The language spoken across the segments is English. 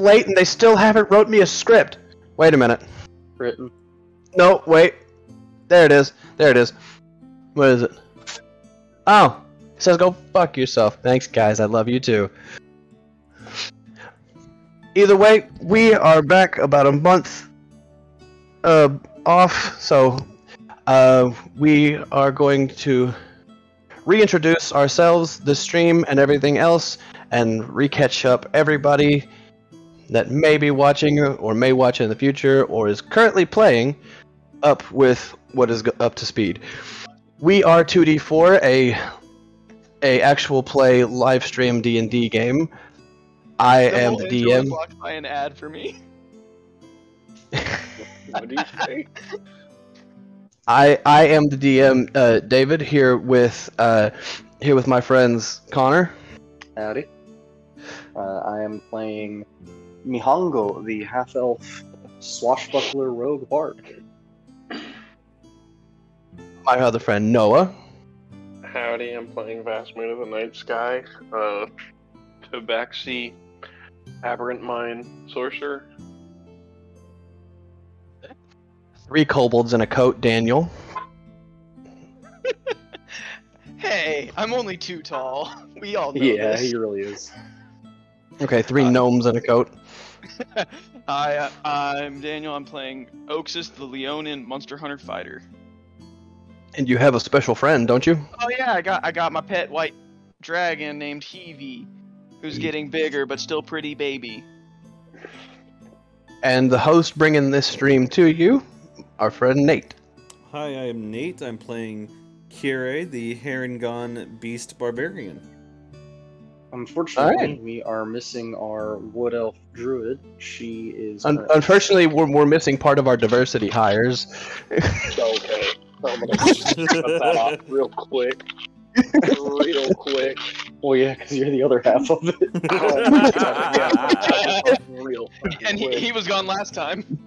late and they still haven't wrote me a script. Wait a minute. Written. No, wait. There it is. There it is. What is it? Oh, it says go fuck yourself. Thanks, guys. I love you too. Either way, we are back about a month off, so we are going to reintroduce ourselves, the stream, and everything else, and re-catch up everybody that may be watching or may watch in the future or is currently playing up with what is up to speed. We are 2D4, a actual play live stream D&D game. I am the DM. Blocked by an ad for me. What do you say? I am the DM, David, here with my friends Connor. Howdy. I am playing Mihango, the half-elf swashbuckler rogue bard. My other friend Noah. Howdy, I'm playing Vast Moon of the Night Sky, Tabaxi, Aberrant Mind Sorcerer. 3 kobolds in a coat, Daniel. Hey, I'm only too tall. We all know Yeah, this. he really is. Okay, 3 gnomes in a coat. I'm Daniel. I'm playing Oxus, the Leonin Monster Hunter Fighter. And you have a special friend, don't you? Oh yeah, I got my pet white dragon named Heavy, who's getting bigger but still pretty baby. And the host bringing this stream to you, our friend Nate. Hi, I am Nate. I'm playing Kire, the Harengon Beast Barbarian. Unfortunately, we are missing our wood elf druid. She is. Unfortunately, we're missing part of our diversity hires. Okay, I'm gonna cut that off real quick. Real quick. Well, yeah, because you're the other half of it. Real And quick. he was gone last time.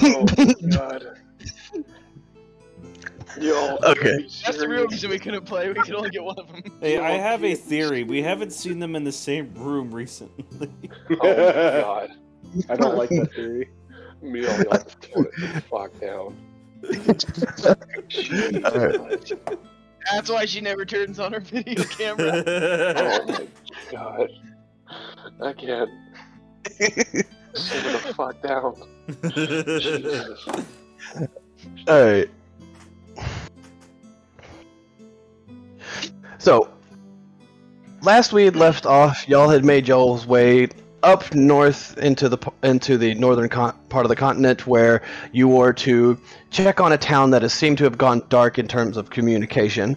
Oh, God. Yo, Okay. That's the real reason we couldn't play. We could only get one of them. Hey, I have a theory. We haven't seen them in the same room recently. Oh, my God. I don't like that theory. Me only like to tone it the fuck down. Jesus. That's why she never turns on her video camera. Oh my God. I can't. Simmer the fuck down. Jesus. Alright. So, last we had left off, y'all had made y'all's way up north into the northern part of the continent, where you were to check on a town that has seemed to have gone dark in terms of communication,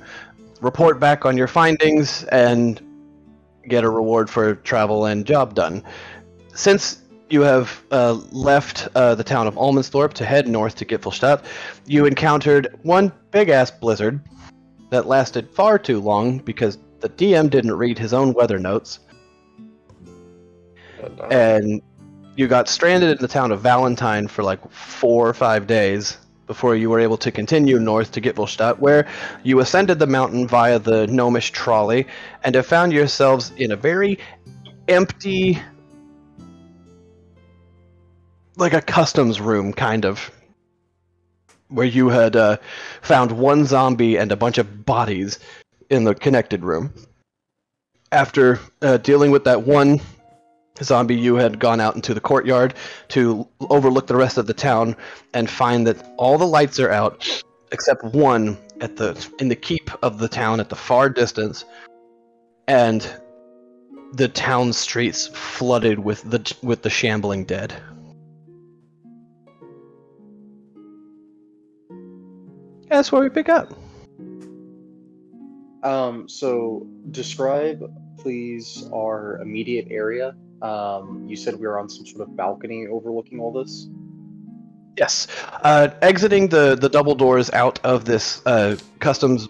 report back on your findings, and get a reward for travel and job done. Since you have left the town of Almansthorpe to head north to Gitfelstadt, you encountered one big-ass blizzard that lasted far too long because the DM didn't read his own weather notes. And you got stranded in the town of Valentine for like 4 or 5 days before you were able to continue north to Gitfelstadt, where you ascended the mountain via the gnomish trolley and have found yourselves in a very empty, like a customs room, kind of, where you had found one zombie and a bunch of bodies in the connected room. After dealing with that one zombie, you had gone out into the courtyard to overlook the rest of the town and find that all the lights are out except one in the keep of the town at the far distance, and the town streets flooded with the shambling dead. That's where we pick up. So describe, please, our immediate area. You said we were on some sort of balcony overlooking all this? Yes. Exiting the double doors out of this customs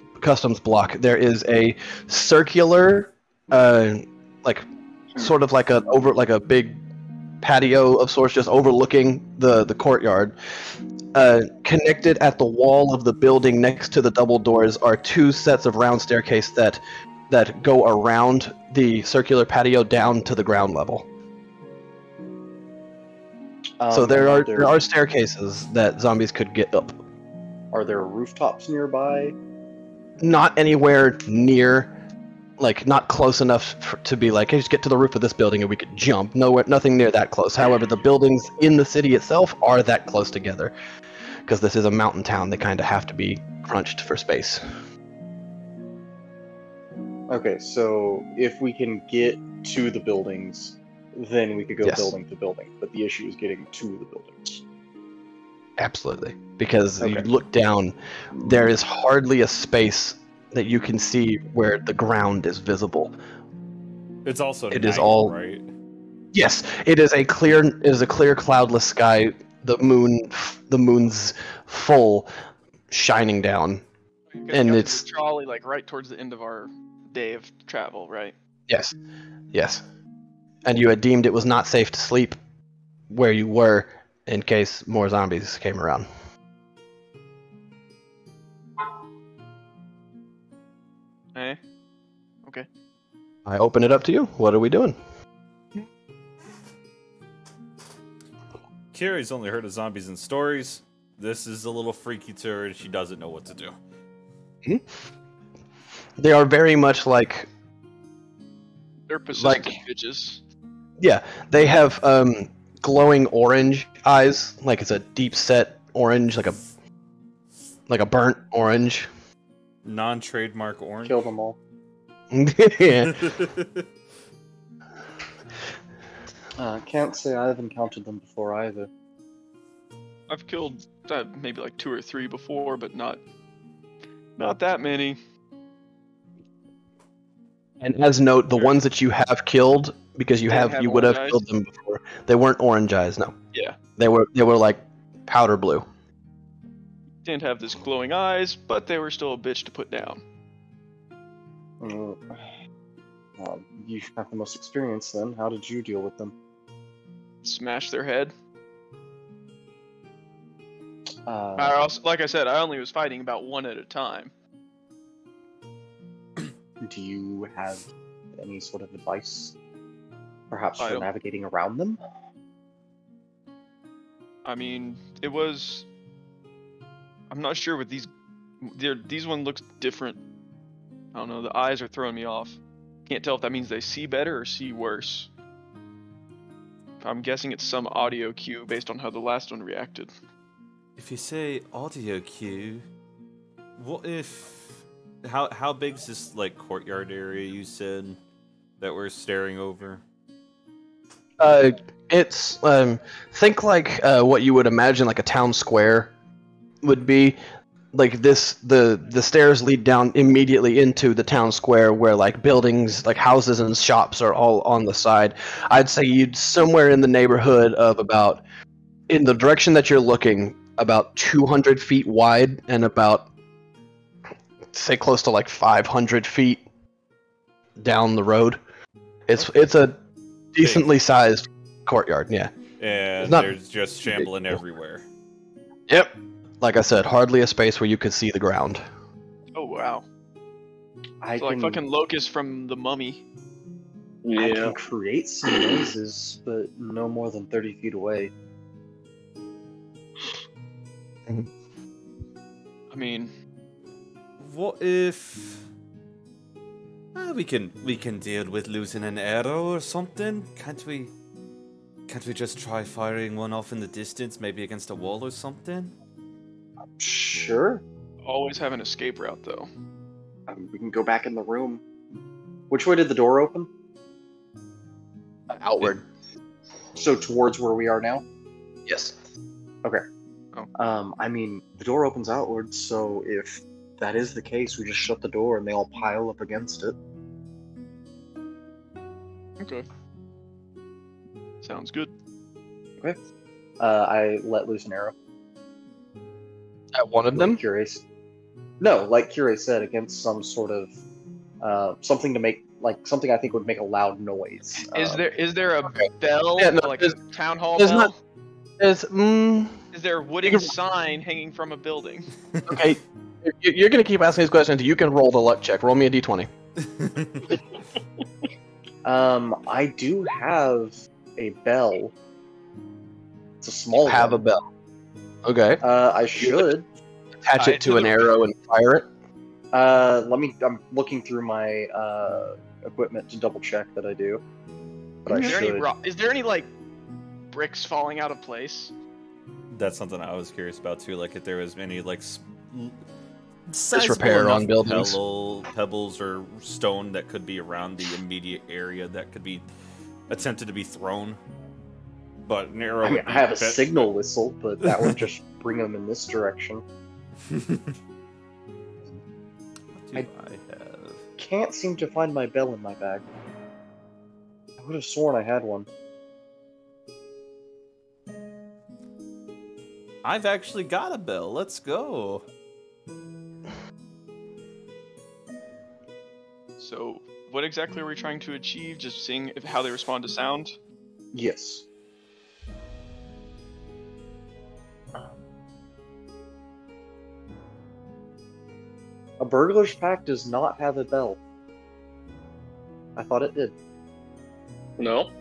block, there is a circular, sort of like a big patio of sorts, just overlooking the courtyard. Connected at the wall of the building next to the double doors are 2 sets of round staircase that go around the circular patio down to the ground level. So there and there are staircases that zombies could get up. Are there rooftops nearby? Not anywhere near, like not close enough to be like, hey, just get to the roof of this building and we could jump. Nowhere, nothing near that close. However, the buildings in the city itself are that close together, because this is a mountain town. They kind of have to be crunched for space. Okay, so if we can get to the buildings, then we could go Yes. building to building. But the issue is getting to the buildings. Absolutely, because you Okay. look down, there is hardly a space that you can see where the ground is visible. It's also It night, is all- right? Yes, it is a clear, cloudless sky. The moon's full, shining down. And And it's it's- trolley like right towards the end of our day of travel, right? Yes, yes. And you had deemed it was not safe to sleep where you were in case more zombies came around. Eh? Okay. I open it up to you. What are we doing? Kiri's only heard of zombies in stories. This is a little freaky to her, and she doesn't know what to do. They are very much like, They're persistent Like- bitches. yeah, they have glowing orange eyes, like it's a deep set orange, like a burnt orange. Non-trademark orange. Kill them all. Yeah. Can't say I've encountered them before either. I've killed maybe like 2 or 3 before, but not that many. And as note, the ones that you have killed, because you Didn't have you would have orange eyes? killed them before, they weren't orange eyes. No, Yeah. they were like powder blue. Didn't have this glowing eyes, but they were still a bitch to put down. You have the most experience then. How did you deal with them? Smash their head. Uh, I also, like I said, I only was fighting about one at a time. do you have any sort of advice? Perhaps I for don't- navigating around them? I mean, it was. I'm not sure with these. These one looks different. I don't know. The eyes are throwing me off. Can't tell if that means they see better or see worse. I'm guessing it's some audio cue based on how the last one reacted. If you say audio cue, what if... How big's this, like, courtyard area you said that we're staring over? It's think like what you would imagine like a town square would be. Like this, the stairs lead down immediately into the town square where like buildings, like houses and shops are all on the side. I'd say you'd somewhere in the neighborhood of about, in the direction that you're looking, about 200 feet wide and about, say, close to like 500 feet down the road. It's a decently sized courtyard, yeah. And not- there's just shambling everywhere. Yep. Like I said, hardly a space where you could see the ground. Oh wow! I It's like can, fucking Locust from The Mummy. I Yeah. can create some noises, but no more than 30 feet away. I mean, What if... we can deal with losing an arrow or something? Can't we just try firing one off in the distance, maybe against a wall or something? Sure. always have an escape route though. We can go back in the room. Which way did the door open? Outward. So towards where we are now? Yes. I mean, the door opens outwards, so if that is the case, we just shut the door and they all pile up against it. Okay. Sounds good. I let loose an arrow. At one of them? Like Curious. No, like Curious said, against some sort of something to make, like something I think would make a loud noise. Is there a bell, Yeah, no, like a there's- town hall there's bell? not- There's Is there a wooden You can- sign hanging from a building? okay. You're gonna keep asking these questions. You can roll the luck check. Roll me a d20. I do have a bell. It's a small Have a one. bell. Okay. I should. Attach Tie it it to to an the- arrow and fire it. I'm looking through my equipment to double check that I do. But I Is there any should. is there any like bricks falling out of place? That's something I was curious about too. Like if there was any like Disrepair sizable on enough buildings. pebbles or stone that could be around the immediate area that could be attempted to be thrown. But an arrow. I mean, would I be have a bet- signal whistle, but that would just bring them in this direction. What do I- I have? Can't seem to find my bell in my bag. I would have sworn I had one. I've actually got a bell. Let's go. So, what exactly are we trying to achieve? Just seeing how they respond to sound? Yes. A burglar's pack does not have a bell. I thought it did. No?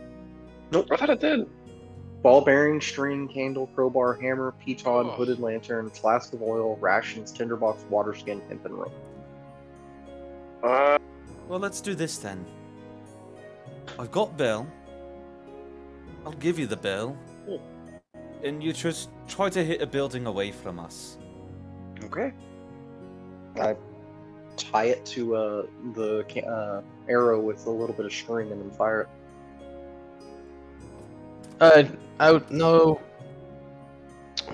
Nope. I thought it did. Ball bearing, string, candle, crowbar, hammer, piton, Oh. hooded lantern, flask of oil, rations, tinderbox, water skin, hempen rope. Uh, Well, let's do this then. I've got bell. I'll give you the bell. And you just try to hit a building away from us. Okay. I tie it to the arrow with a little bit of string and then fire it.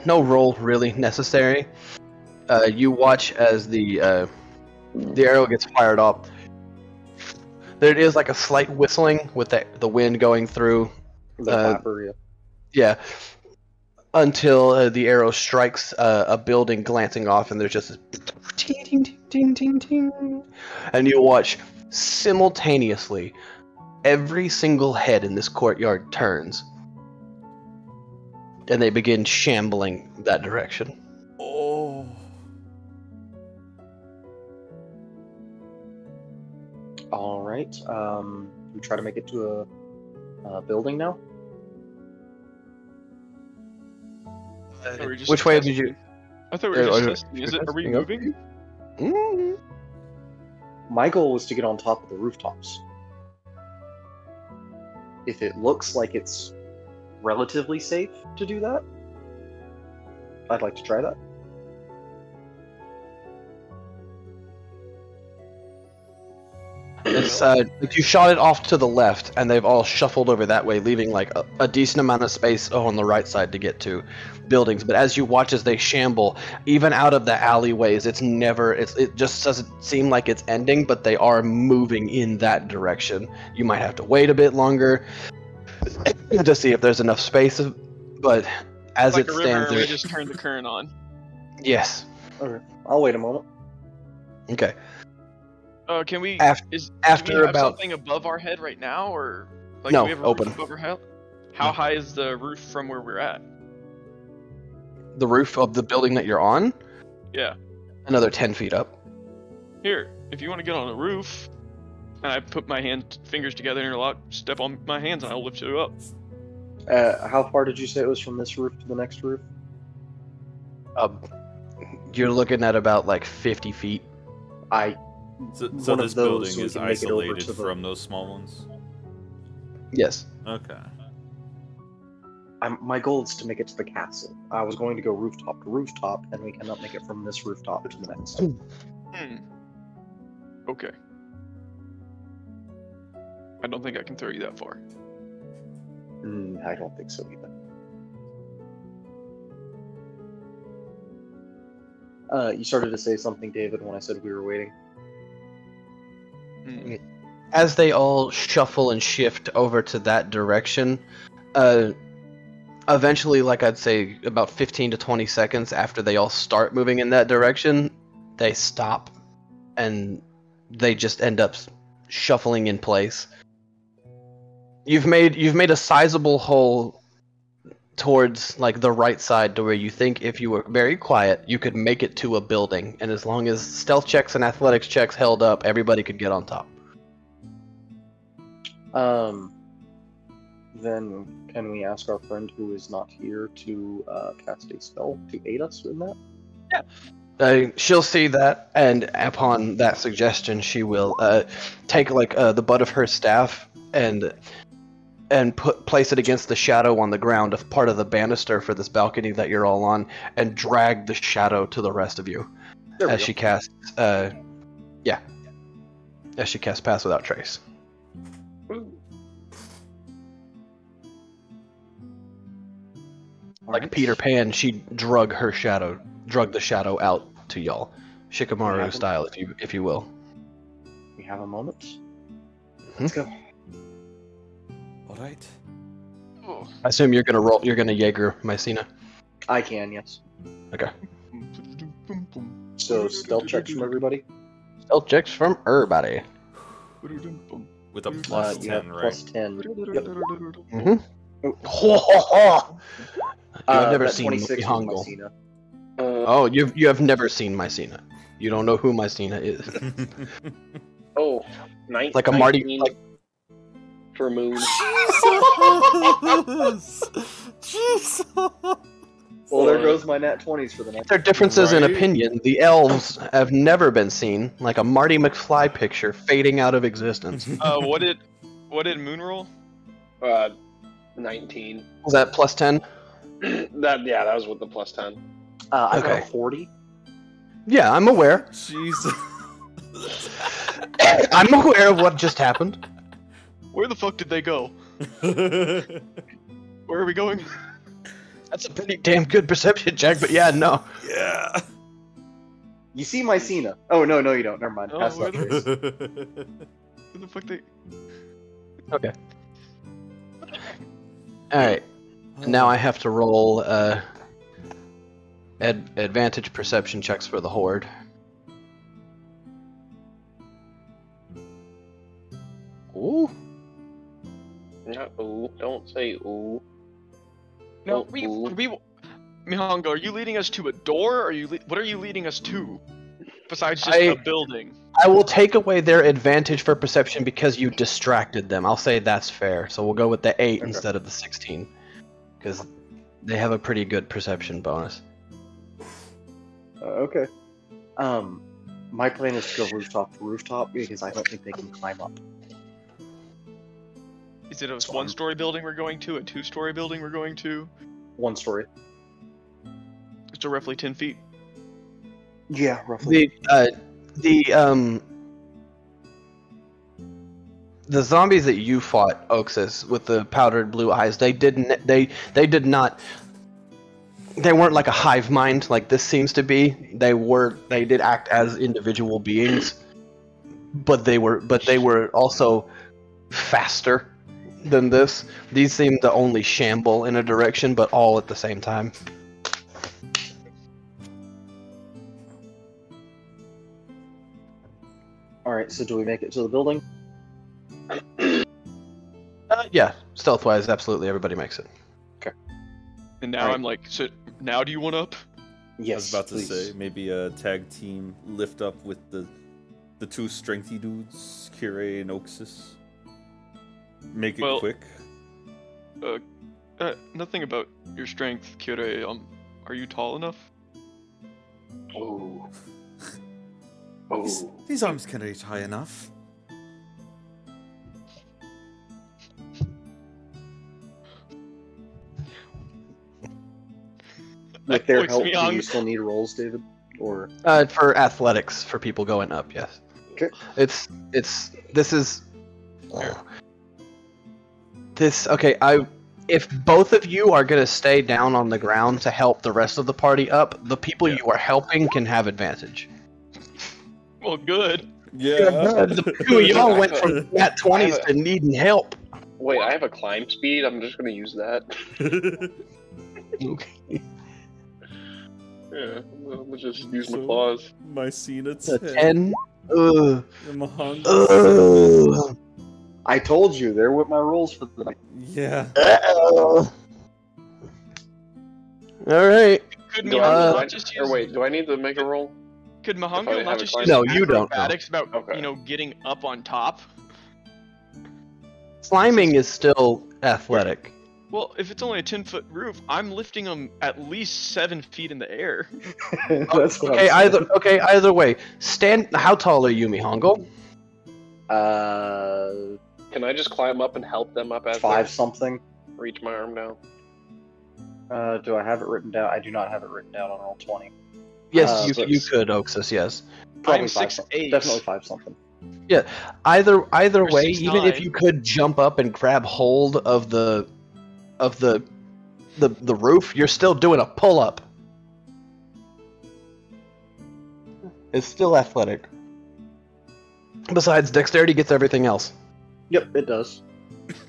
No roll really necessary. You watch as the arrow gets fired off. There is like a slight whistling with the wind going through. The flapper, yeah. Yeah. Until the arrow strikes a building, glancing off, and there's just this ting, ting, ting, ting, ting, ting. And you watch simultaneously every single head in this courtyard turns. And they begin shambling that direction. Oh. All right. We try to make it to a building now. I thought we were just Which way testing. did you? I thought we were Are just you- testing. Are we testing? Yep. moving? Mm. My goal was to get on top of the rooftops. If it looks like it's relatively safe to do that, I'd like to try that. It's like you shot it off to the left, and they've all shuffled over that way, leaving like a decent amount of space on the right side to get to buildings. But as you watch as they shamble, even out of the alleyways, it just doesn't seem like it's ending, but they are moving in that direction. You might have to wait a bit longer to see if there's enough space, but as Like it a river, stands we there, just turned the current on. yes. Okay. I'll wait a moment. Okay. Can we? After do we after have about something above our head right now, or like No, do we have a open. roof above our head? How high is the roof from where we're at? the roof of the building that you're on, Yeah. another 10 feet up. Here, if you want to get on the roof, and I put my fingers together interlock, step on my hands, and I'll lift you up. How far did you say it was from this roof to the next roof? You're looking at about like 50 feet. So One of this those building so we is can make it over isolated to the- from those small ones? Yes. Okay. My goal is to make it to the castle. I was going to go rooftop to rooftop, and we cannot make it from this rooftop to the next. Okay. I don't think I can throw you that far. I don't think so either. You started to say something, David, when I said we were waiting. As they all shuffle and shift over to that direction, eventually, like I'd say about 15 to 20 seconds after they all start moving in that direction, they stop and they just end up shuffling in place. You've made a sizable hole towards like the right side to where you think if you were very quiet, you could make it to a building, and as long as stealth checks and athletics checks held up, everybody could get on top. Then can we ask our friend who is not here to cast a spell to aid us in that? She'll see that, and upon that suggestion, she will take the butt of her staff and place it against the shadow on the ground of part of the banister for this balcony that you're all on, and drag the shadow to the rest of you as she casts. As she casts Pass Without Trace. Like Peter Pan, she drug the shadow out to y'all, Shikamaru style, if you will. We have a moment. Let's go. All right. I assume you're gonna roll. You're gonna Jaeger Mycena. I can, yes. Okay. So stealth checks from everybody. Stealth checks from everybody. With a plus 10, right? Plus 10. Yep. Mm-hmm. I've never seen 26 with Mihongo. Mycena. Oh, you have never seen Mycena. You don't know who Mycena is. Oh, 19. Like a Marty. For Moon. Jesus! Well, there goes my nat 20s for the next. There are differences in Right. opinion. The elves have never been seen, like a Marty McFly picture fading out of existence. What did Moon roll? 19. Was that plus 10? That was with the plus 10. I Okay. got a 40. Yeah, I'm aware. Jesus. I'm aware of what just happened. Where the fuck did they go? Where are we going? That's a pretty damn good perception check, but yeah, no. Yeah. You see Mycena. Oh, no, you don't. Never mind. Oh, Pass where that trace. Where the fuck they? Okay. Alright. Now I have to roll advantage perception checks for the Horde. Ooh. Not ooh. Don't say ooh. No, Oh, ooh. Mihongo, are you leading us to a door? Or what are you leading us to? Besides just I- a building. I will take away their advantage for perception because you distracted them. I'll say that's fair. So we'll go with the 8 Okay. instead of the 16. Because they have a pretty good perception bonus. Okay. My plan is to go rooftop to rooftop because I don't think they can climb up. Is it a one-story building we're going to? A two-story building we're going to? One story. So roughly 10 feet. Yeah, roughly. The zombies that you fought, Oxus, with the powdered blue eyes, they weren't like a hive mind like this seems to be. They did act as individual beings, but they were also faster than this. These seem to only shamble in a direction, but all at the same time. Alright, so do we make it to the building? Yeah, stealth-wise, absolutely, everybody makes it. And now Alright. I'm like, so now do you want up? Yes, I was about to please. say, maybe a tag team lift up with the two strengthy dudes, Kire and Oxus. Make it Well- quick. Nothing about your strength, Kire. Are you tall enough? Ooh. These, Ooh. these arms can reach high enough. With their Looks help, me do on- you still need rolls, David? Or For athletics, for people going up, yes. Okay. This is okay, if both of you are gonna stay down on the ground to help the rest of the party up, the people you are helping can have advantage. Well, good. The two of y'all went from nat 20s to needing help. Wait, I have a climb speed. I'm just gonna use that. Yeah, I'm gonna just use my So- claws. Mycena A 10. 10. Ugh. Mahongo Ugh. I told you, they're with my rolls for the night. 7. Yeah. Ugh. Alright. Could Do I, Mihongo do I- not just or use? wait, do I need to make a roll? Could if I Mihongo have not a just climb- use No, you don't know. acrobatics about Okay. getting up on top? Climbing is still athletic. Well, if it's only a 10-foot roof, I'm lifting them at least 7 feet in the air. That's what Okay, I'm saying. either way. Stand. How tall are you, Mihongo? Can I just climb up and help them up as 5 they something. reach my arm down? Do I have it written down? I do not have it written down on Roll20. Yes, you but- you could, Oxus. Yes. Probably I'm 5 6'8". something. Definitely 5 something. Either You're way, even if 6'9". you could jump up and grab hold of the roof, you're still doing a pull up. It's still athletic. Besides, dexterity gets everything else. Yep, it does.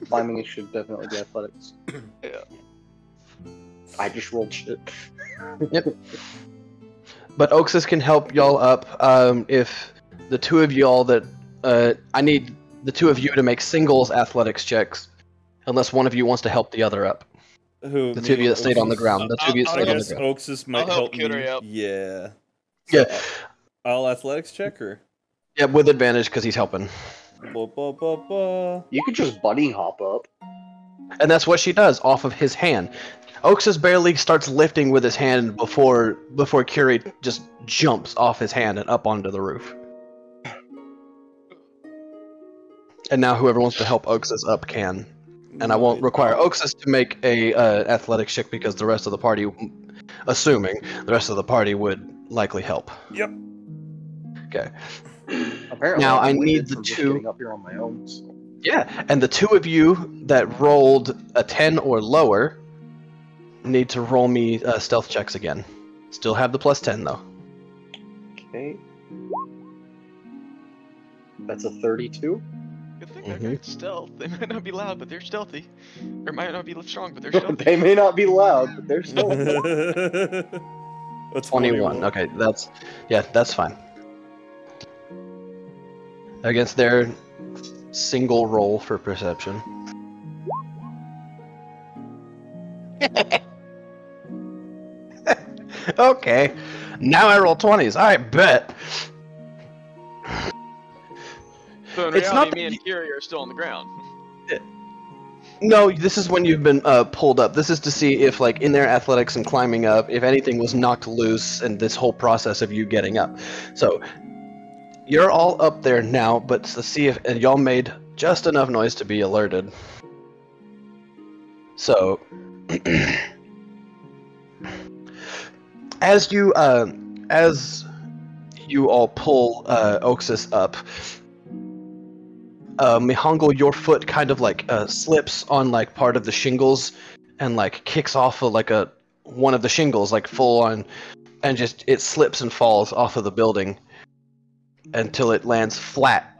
Climbing it should definitely be athletics. Yeah. I just rolled shit. But Oxus can help y'all up if the two of y'all that I need the two of you to make singles athletics checks, unless one of you wants to help the other up. Who? The two of you that stayed on the ground. The two of you that I stayed on the guess ground. Oxus might I'll help me. Kidri up. Yeah. Yeah, I'll athletics check or. yeah, with advantage because he's helping. Ba, ba, ba, ba. You could just bunny hop up. And that's what she does off of his hand. Oxus barely starts lifting with his hand before Curie just jumps off his hand and up onto the roof. And now whoever wants to help Oxus up can. And I won't require Oxus to make a athletics check because the rest of the party, assuming the rest of the party would likely help. Yep. Okay. Apparently, Now, I I'm need winded the from just two- getting up here on my own. So. Yeah, and the two of you that rolled a 10 or lower need to roll me stealth checks again. Still have the plus 10 though. Okay. That's a 32. Good thing they're good at stealth. They might not be loud, but they're stealthy. Or might not be strong, but they're stealthy. They may not be loud, but they're still. That's 21. Okay, that's fine. Against their single roll for perception. Okay, now I roll 20s. I bet. So in It's reality, not me and Kiri are still on the ground. No, this is when you've been pulled up. This is to see if, like, in their athletics and climbing up, if anything was knocked loose in this whole process of you getting up. So, you're all up there now, but to see if and y'all made just enough noise to be alerted. So, as you all pull Oxus up, Mihongo, your foot kind of like slips on like part of the shingles and like kicks off of like one of the shingles like full on, and just it slips and falls off of the building until it lands flat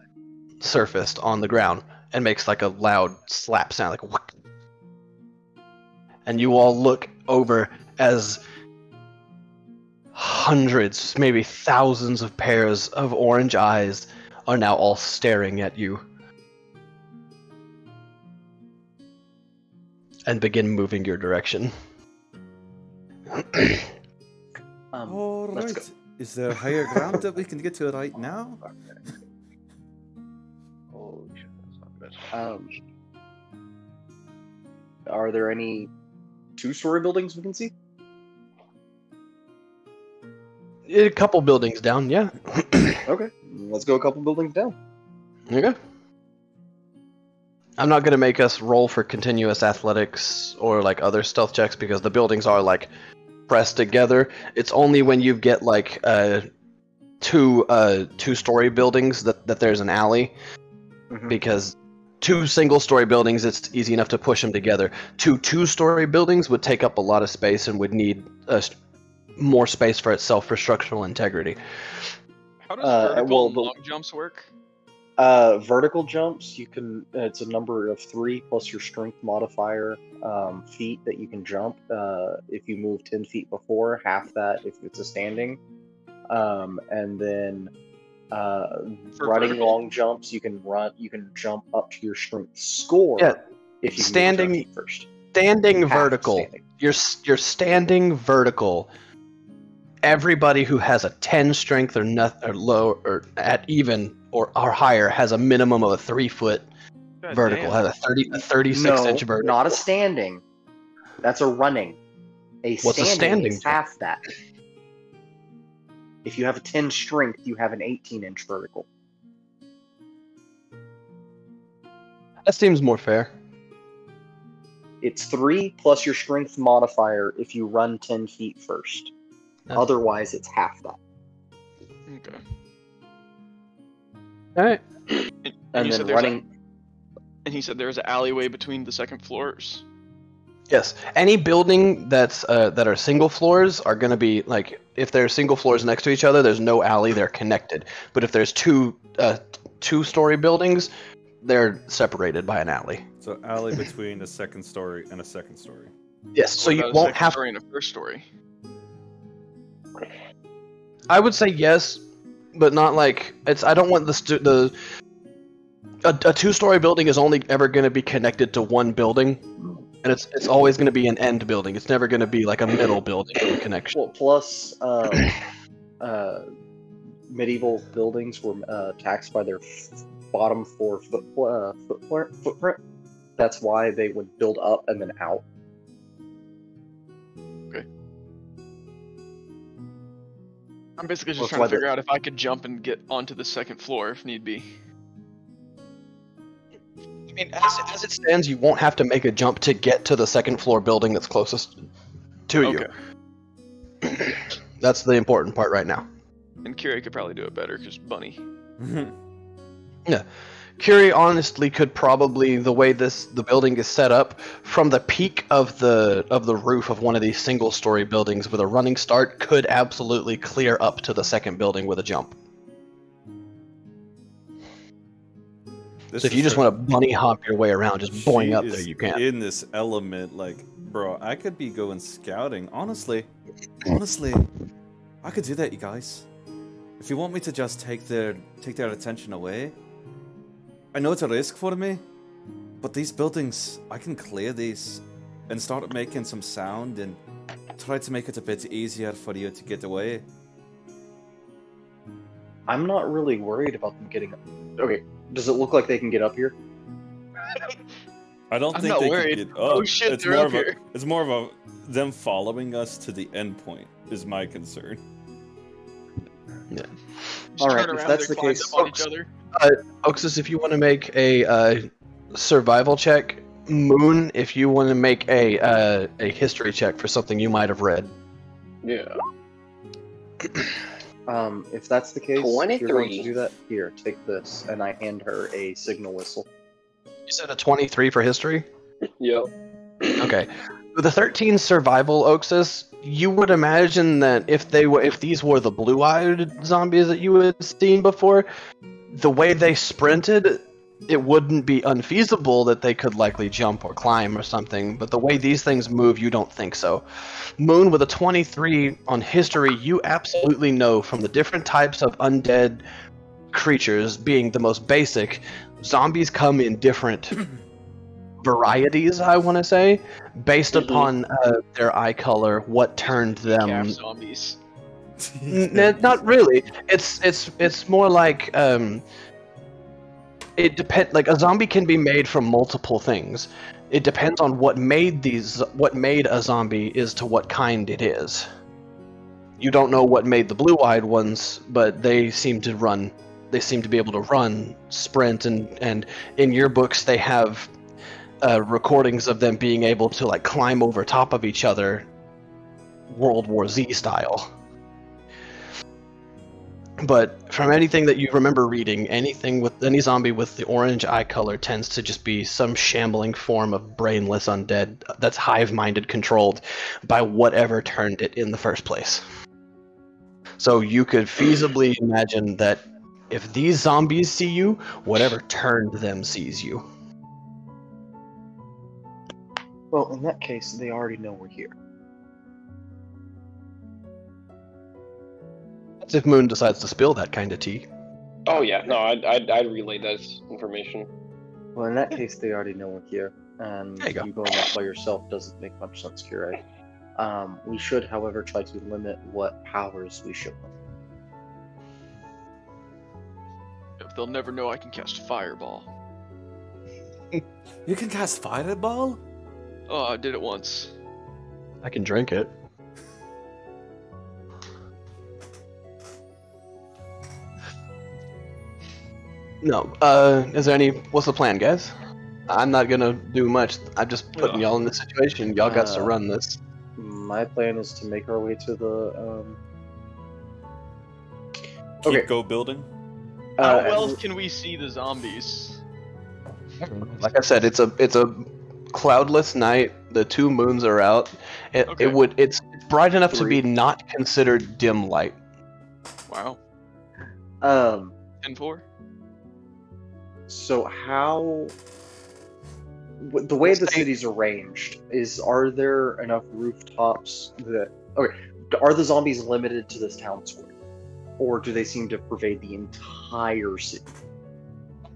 surfaced on the ground and makes like a loud slap sound like whack. And you all look over as hundreds, maybe thousands of pairs of orange eyes are now all staring at you. And begin moving your direction. All Let's right. Is there higher ground that we can get to right now? Oh shit, that's not good. Are there any 2-story buildings we can see? A couple buildings down, yeah. Okay, let's go a couple buildings down. Okay. I'm not gonna make us roll for continuous athletics or like other stealth checks because the buildings are like pressed together. It's only when you get like two-story buildings that there's an alley. Mhm. Because 2 single-story buildings, it's easy enough to push them together. 2 2-story buildings would take up a lot of space and would need more space for itself for structural integrity. How does vertical well, and the- long jumps work? Vertical jumps, you can. It's a number of 3 plus your strength modifier feet that you can jump. If you move 10 feet before, half that if it's a standing. And then running vertical? long jumps, you can jump up to your strength score. Yeah, if you standing- move 10 feet first. Standing Half vertical. standing. You're standing vertical. Everybody who has a 10 strength or low or at even or higher has a minimum of a 3-foot God vertical. damn. Has a 36 No, inch vertical. not a standing. That's a running. A What's a standing is jump? half that. If you have a 10 strength, you have an 18-inch vertical. That seems more fair. It's 3 plus your strength modifier if you run 10 feet first. That's- Otherwise, it's half that. Okay. All right. And you then said there's running. and he said there's an alleyway between the second floors. Yes. Any building that's that are single floors are going to be like if there's single floors next to each other, there's no alley. They're connected. But if there's two-story buildings, they're separated by an alley. So alley between a second story and a second story. Yes. So What you about a won't second have. story and a first story. I would say yes, but not like it's. I don't want a two-story building is only ever going to be connected to one building, and it's always going to be an end building. It's never going to be like a middle building connection. Well, plus, medieval buildings were taxed by their bottom floor footprint. That's why they would build up and then out. I'm basically just That's trying why to figure out if I could jump and get onto the second floor if need be. I mean, as it stands, you won't have to make a jump to get to the second floor building that's closest to you. Okay. That's the important part right now. And Kiri could probably do it better because Bunny. Curie honestly could probably, the way the building is set up, from the peak of the roof of one of these single-story buildings with a running start, could absolutely clear up to the second building with a jump. So if you just want to bunny hop your way around, just boing up there, you can. In this element, like, bro, I could be going scouting. Honestly, I could do that, you guys. If you want me to just take their attention away, I know it's a risk for me, but these buildings, I can clear these and start making some sound and try to make it a bit easier for you to get away. I'm not really worried about them getting up. Okay, does it look like they can get up here? I don't I'm think not they worried. can get up. Oh shit, it's they're more up of here. it's more of a them following us to the end point is my concern. Just Alright, turn if around, that's they the climb case- up on each other. Oxus, if you want to make a survival check, Moon, if you want to make a history check for something you might have read. Yeah. If that's the case, if you're going 23. to do that, here, take this, and I hand her a signal whistle. You said a 23 for history? Yep. Okay. With the 13 survival, Oxus, you would imagine that if these were the blue-eyed zombies that you had seen before, the way they sprinted, it wouldn't be unfeasible that they could likely jump or climb or something, but the way these things move, you don't think so. Moon, with a 23 on history, you absolutely know from the different types of undead creatures being the most basic, zombies come in different varieties, I want to say, based upon their eye color, what turned them. Calf zombies. Not really. It's more like it depends. Like a zombie can be made from multiple things. It depends on what made a zombie is to what kind it is. You don't know what made the blue-eyed ones, but they seem to run. They seem to be able to run, sprint, and in your books they have recordings of them being able to like climb over top of each other, World War Z style. But from anything that you remember reading, anything with any zombie with the orange eye color tends to just be some shambling form of brainless undead that's hive-minded, controlled by whatever turned it in the first place. So you could feasibly imagine that if these zombies see you, whatever turned them sees you. Well, in that case, they already know we're here. That's if Moon decides to spill that kind of tea. Oh yeah, no, I'd relay that information. Well, in that case, they already know we're here, and There you go. you going up by yourself doesn't make much sense, Kira. We should, however, try to limit what powers we show them. If they'll never know I can cast Fireball. You can cast Fireball? Oh, I did it once. I can drink it. No. Is there any? What's the plan, guys? I'm not gonna do much. I'm just putting Ugh. y'all in this situation. Y'all got to run this. My plan is to make our way to the. Keep Okay. go building? How well can we see the zombies? Like I said, it's a cloudless night. The two moons are out. Okay. It's bright enough to Three. be not considered dim light. Wow. 10-4? So how? The way the city's arranged are there enough rooftops that? Okay, are the zombies limited to this town square, or do they seem to pervade the entire city?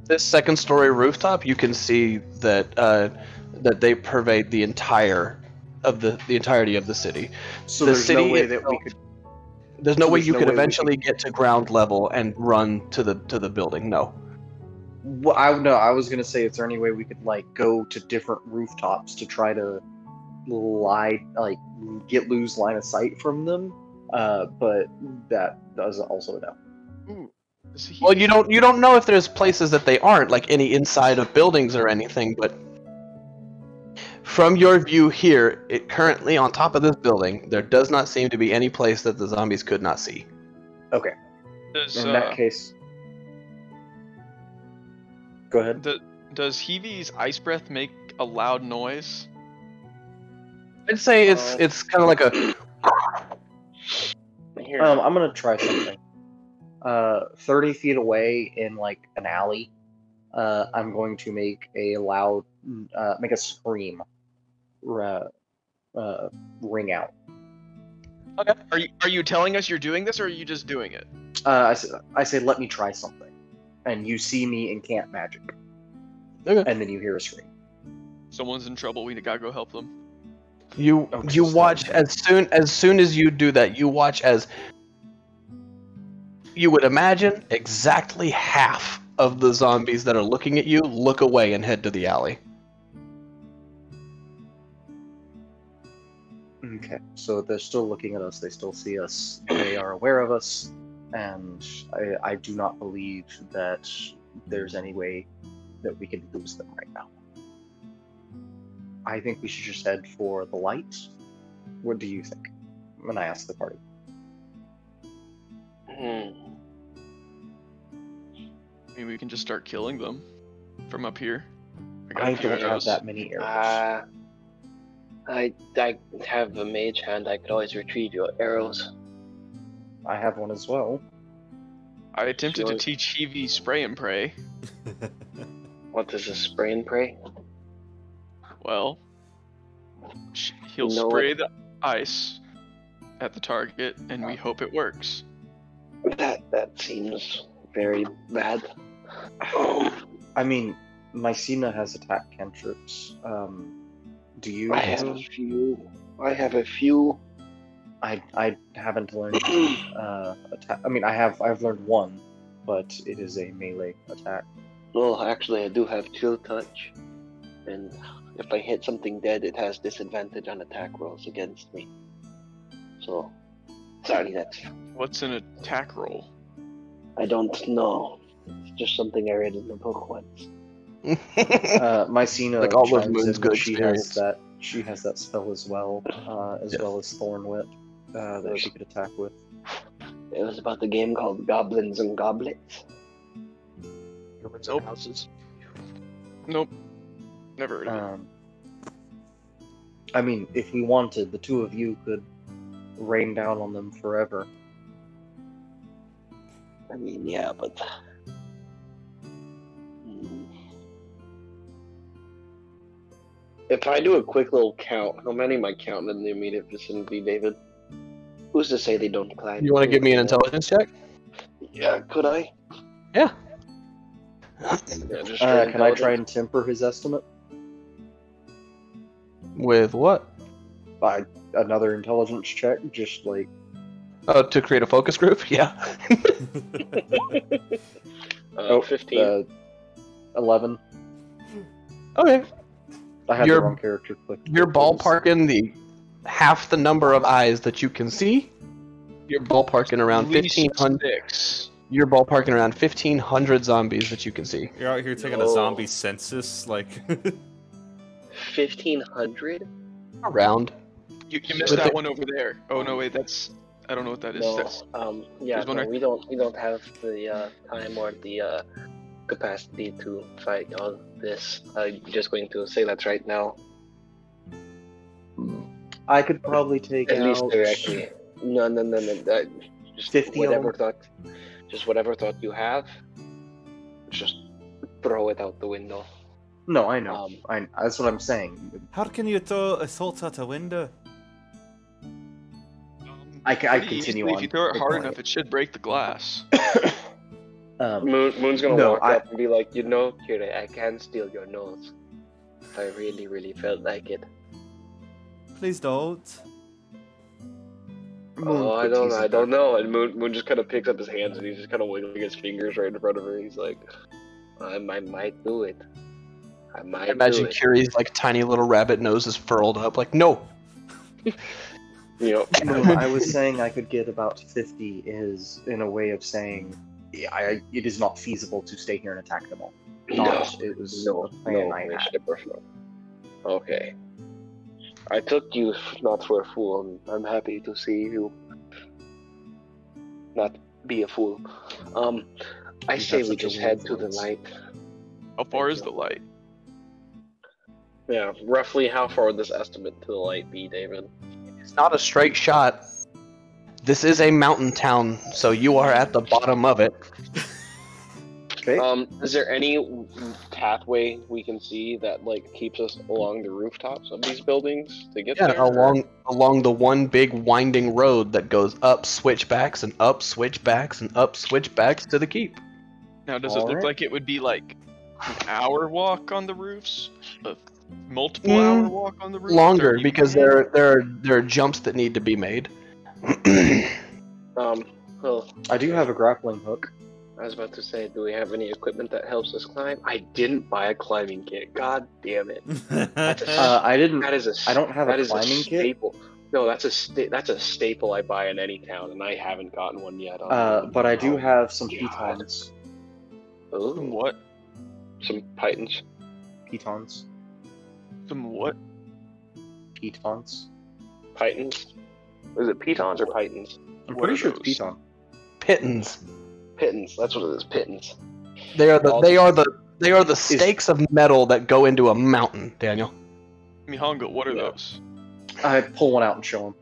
This second story rooftop, you can see that that they pervade the entirety of the city. So The there's city no way that we itself- could. There's no So way there's you no could way we eventually get to ground level and run to the building. No. Well, I was gonna say, is there any way we could like go to different rooftops to try to lose line of sight from them? But that does also no. Ooh. Is he- Well, you don't know if there's places that they aren't, like any inside of buildings or anything, but from your view here, it currently on top of this building, there does not seem to be any place that the zombies could not see. Okay, Does, in that case, go ahead. does Heavy's ice breath make a loud noise? I'd say it's kind of like a Here. I'm gonna try something. 30 feet away in like an alley, I'm going to make a loud, make a scream, ring out. okay. Are you telling us you're doing this, or are you just doing it? I say, let me try something, and you see me in camp magic, Okay. and then you hear a scream. Someone's in trouble. We gotta go help them. You Okay, you so- watch as soon as you do that, you watch as you would imagine exactly half of the zombies that are looking at you look away and head to the alley. Okay, so they're still looking at us. They still see us. They are aware of us, and I do not believe that there's any way that we can lose them right now. I think we should just head for the light. What do you think? When I ask the party. I mean, we can just start killing them from up here. got I a few don't have arrows. that many arrows. I have a mage hand. I could always retrieve your arrows. I have one as well. I attempted to Sure. teach Heavy spray and pray. What does a spray and pray? Well, he'll You know spray the ice at the target, and we hope it works. That seems very bad. I mean, Mycena has attack cantrips. Do you? I have a few. I haven't learned attack. I mean, I've learned one, but it is a melee attack. Well, actually, I do have chill touch, and if I hit something dead, it has disadvantage on attack rolls against me. So, sorry, that's What's an attack roll? I don't know. It's just something I read in the book once. Mycena, Like all those chimes moons, in good that she experience. has that spell as well, as Yes. well as Thorn Whip that she could attack with. It was about the game called Goblins and Goblets. Nope. Nope. Never heard of it. I mean, if we wanted, the two of you could rain down on them forever. I mean, yeah, but if I do a quick little count, how many am I counting in the immediate vicinity, David? Who's to say they don't climb? You want to give me an intelligence check? Yeah, could I? Yeah. Yeah, just Can I try and temper his estimate With what? by another intelligence check? Just like Oh, to create a focus group? Yeah. 15. 11. Okay. I had You're- the wrong character clicked. You're ballparking the half the number of eyes that you can see. You're ballparking around At least 1,500. 6. You're ballparking around 1,500 zombies that you can see. You're out here taking a No. zombie census, like. 1,500? Around. You missed But that there- one over there. Oh no, wait, that's I don't know what that is. No. That's Yeah, There's one no, right- we don't have the time or the capacity to fight all this. I'm just going to say that right now. I could probably take At least out directly. No. Just 50 of whatever them? whatever thought you have, just throw it out the window. No, I know. That's what I'm saying. How can you throw a thought out a window? I pretty continue easily, on. If you throw it hard Ignore enough, it should break the glass. Moon's gonna No, walk up and be like, Kira, I can steal your nose. If I really, really felt like it. Please don't. Oh, I don't know. And Moon just kind of picks up his hands and he's just kind of wiggling his fingers right in front of her. He's like, I might do it. I might Imagine do it. Curie's like tiny little rabbit nose is furled up, like no. You know, No, I was saying I could get about 50 is in a way of saying it is not feasible to stay here and attack them all. It was a plan I had. Mr. Buffalo. Okay. I took you not for a fool, and I'm happy to see you not be a fool. I You say have we such a just weird head to the voice. light. How far is the light? Yeah, roughly how far would this estimate to the light be, David? It's not a straight shot. This is a mountain town, so you are at the bottom of it. Okay. Is there any pathway we can see that like keeps us along the rooftops of these buildings to get Yeah, there? along the one big winding road that goes up switchbacks and up switchbacks and up switchbacks to the keep. Now, does it look Alright. like it would be like an hour walk on the roofs? A multiple hour walk on the roofs? Longer 30 because minutes? there are jumps that need to be made. Well, I do have a grappling hook. I was about to say, do we have any equipment that helps us climb? I didn't buy a climbing kit. God damn it! I didn't. That is a. I don't have a that is climbing kit. staple. No, that's a staple I buy in any town, and I haven't gotten one yet. But I do have some God. pitons. Ooh, Some what? some pitons. Pitons. Some what? Pitons. Pitons. Is it pitons or pitons? I'm What pretty are sure those? it's piton. Pittons. Pittons. That's what it is. Pittons. They are the stakes of metal that go into a mountain, Daniel. Mihanga, what are Yeah. those? I pull one out and show him.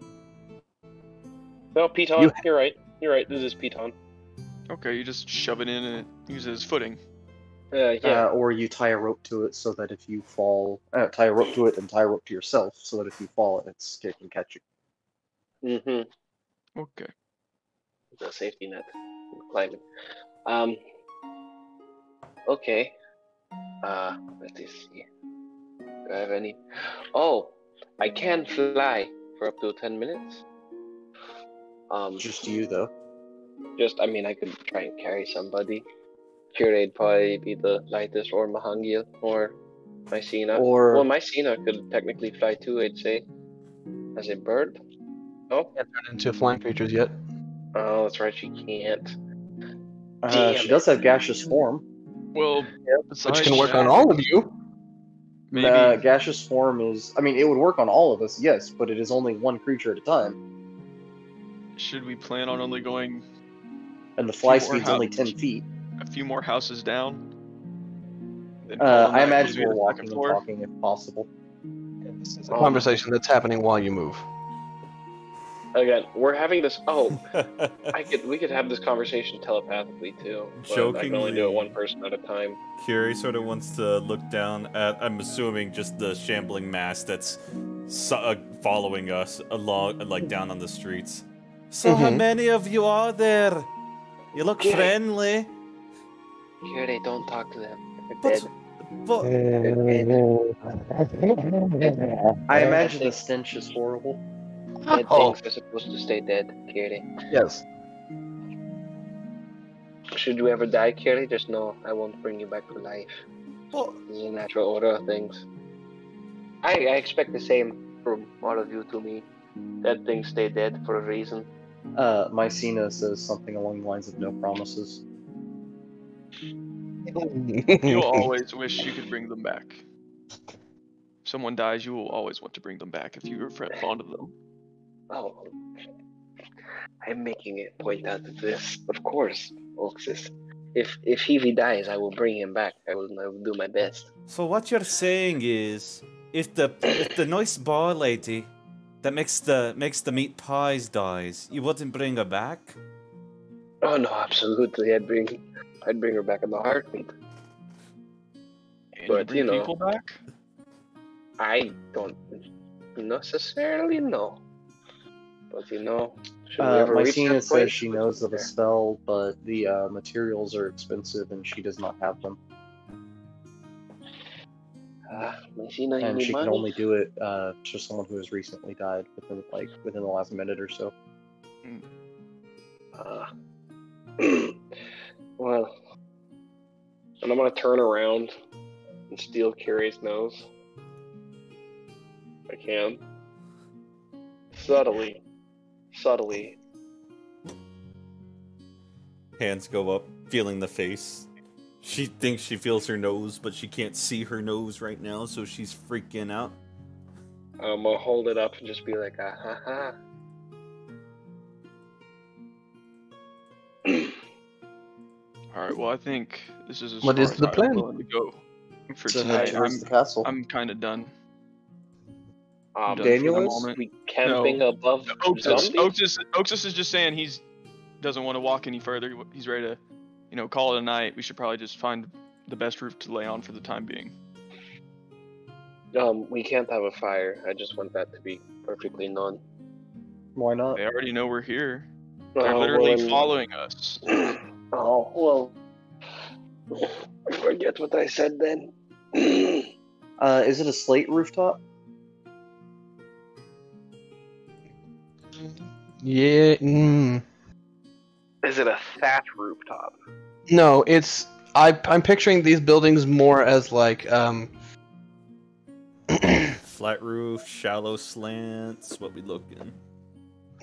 No, piton. You- You're right. You're right. This is piton. Okay, you just shove it in and it uses footing. Yeah. Or you tie a rope to it so that if you fall, tie a rope to it and tie a rope to yourself so that if you fall, it can catch you. Mm-hmm. Okay. The safety net. Climbing. Okay. Let me see. Do I have any? Oh, I can fly for up to 10 minutes. Just you though. I mean, I could try and carry somebody. Curie'd probably be the lightest, or Mahangil, or Mycena. Or Well, Mycena could technically fly too, I'd say. As a bird? Oh, Can't turn into flying creatures yet. oh, that's right, she can't. she Damn does have gaseous form. Well, Which besides can work that, on all of you. Maybe. Gaseous form is. I mean, it would work on all of us, yes, but it is only one creature at a time, Should we plan on only going and the fly Few more speed's only houses. 10 feet. a few more houses down? Then call it I night imagine once we we're hit the walking second and floor? talking if possible. This is a conversation that's happening while you move. Again, we're having this. Oh, we could have this conversation telepathically too. But I can only do it one person at a time. Curie sort of wants to look down at, I'm assuming, just the shambling mass that's following us along, like down on the streets. So how many of you are there? You look Yeah. friendly. Curie, don't talk to them. But, but I imagine the stench is horrible. Dead Oh. things are supposed to stay dead, Curie. Yes. Should you ever die, Curie, just know I won't bring you back to life. Well, This is a natural order of things. I expect the same from all of you to me. Dead things stay dead for a reason. Mycena says something along the lines of no promises. You'll always wish you could bring them back. If someone dies, you will always want to bring them back if you were fond of them. Oh, I'm making it point out to this. Of course, Oxus. If Heavy dies, I will bring him back. I will do my best. so what you're saying is, if the nice bar lady that makes the meat pies dies, you wouldn't bring her back? Oh no, absolutely. I'd bring her back in the heartbeat. And But, you bring you know- people back? I don't necessarily know. But should we ever reach Mycena that says point? she knows of a spell, but the materials are expensive and she does not have them. Mycena, you And need she money? can only do it to someone who has recently died within the last minute or so. Well, and I'm gonna turn around and steal Carrie's nose. I can. Subtly. Hands go up, feeling the face. She thinks she feels her nose, but she can't see her nose right now, so she's freaking out. I'm gonna hold it up and just be like, ah ha ha. Alright, well, I think this is as What far is as the I'm plan? willing to go for So tonight. head towards the castle. I'm kind of done. Done for Daniel the is? moment. We camping above zombies? Oxus is just saying he's doesn't want to walk any further. He's ready to, call it a night. We should probably just find the best roof to lay on for the time being. We can't have a fire. I just want that to be perfectly known. Why not? They already know we're here. They're Oh, literally well, following us. Oh, well. I forget what I said then. Is it a slate rooftop? Yeah. Is it a thatch rooftop? No, it's. I'm picturing these buildings more as like Flat roof, shallow slants. What we looking?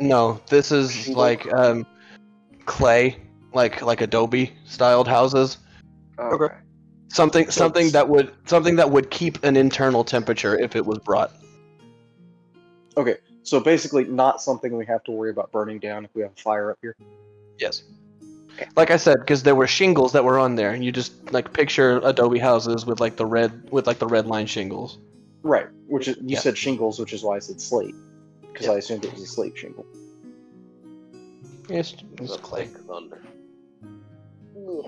No, this is like clay, like Adobe styled houses. Okay. Something that would keep an internal temperature if it was brought. Okay, so basically not something we have to worry about burning down if we have a fire up here. Yes. Like I said, because there were shingles that were on there, and you just like picture Adobe houses with the red line shingles. Right, which is, you Yeah. said shingles, which is why I said slate, because Yeah. I assumed it was a slate shingle. Yes, it's Looks clay. like thunder. We'll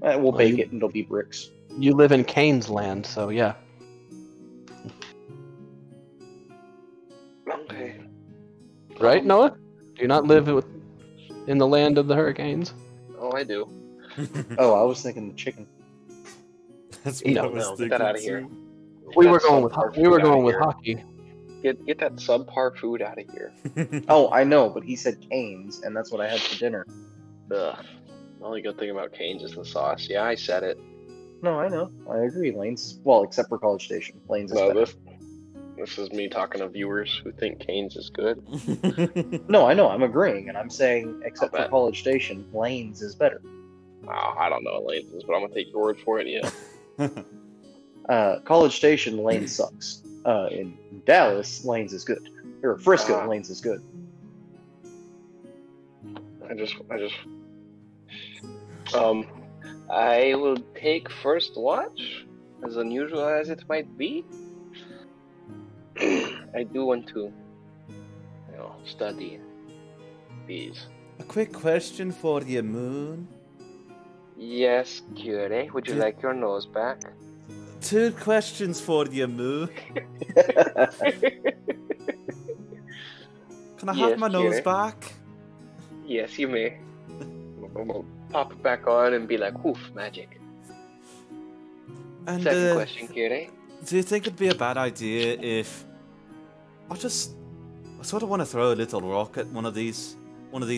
Well, bake you- it and it'll be bricks. You live in Kane's land, so yeah. Okay. Right, Noah? Do you not live in the land of the hurricanes? Oh, I do. Oh, I was thinking the chicken. That's what I No, was no, get thinking that outta here. too. We Get were that going with subpar we were food outta going with here. hockey. Get that subpar food out of here. Oh, I know, but he said canes, and that's what I had for dinner. Ugh. The only good thing about Cane's is the sauce. Yeah, I said it. No, I know. I agree. Lane's, well, except for College Station. Lane's is No, better. this is me talking to viewers who think Cane's is good. No, I know. I'm agreeing, and I'm saying, except I'll for bet. College Station, Lane's is better. Oh, I don't know what Lane's is, but I'm gonna take your word for it. Yeah. College Station, Lane sucks. In Dallas, Lane's is good. Or Frisco, Ah. Lane's is good. I will take first watch, as unusual as it might be. I do want to, study these. A quick question for you, Moon. Yes, Curie, would you Did- like your nose back? 2 questions for you, Moo. Can I have Yes, my nose Kira. back? Yes, you may. We'll pop it back on and be like, woof, magic. And Second question, Curie. do you think it'd be a bad idea if I sort of want to throw a little rock at one of these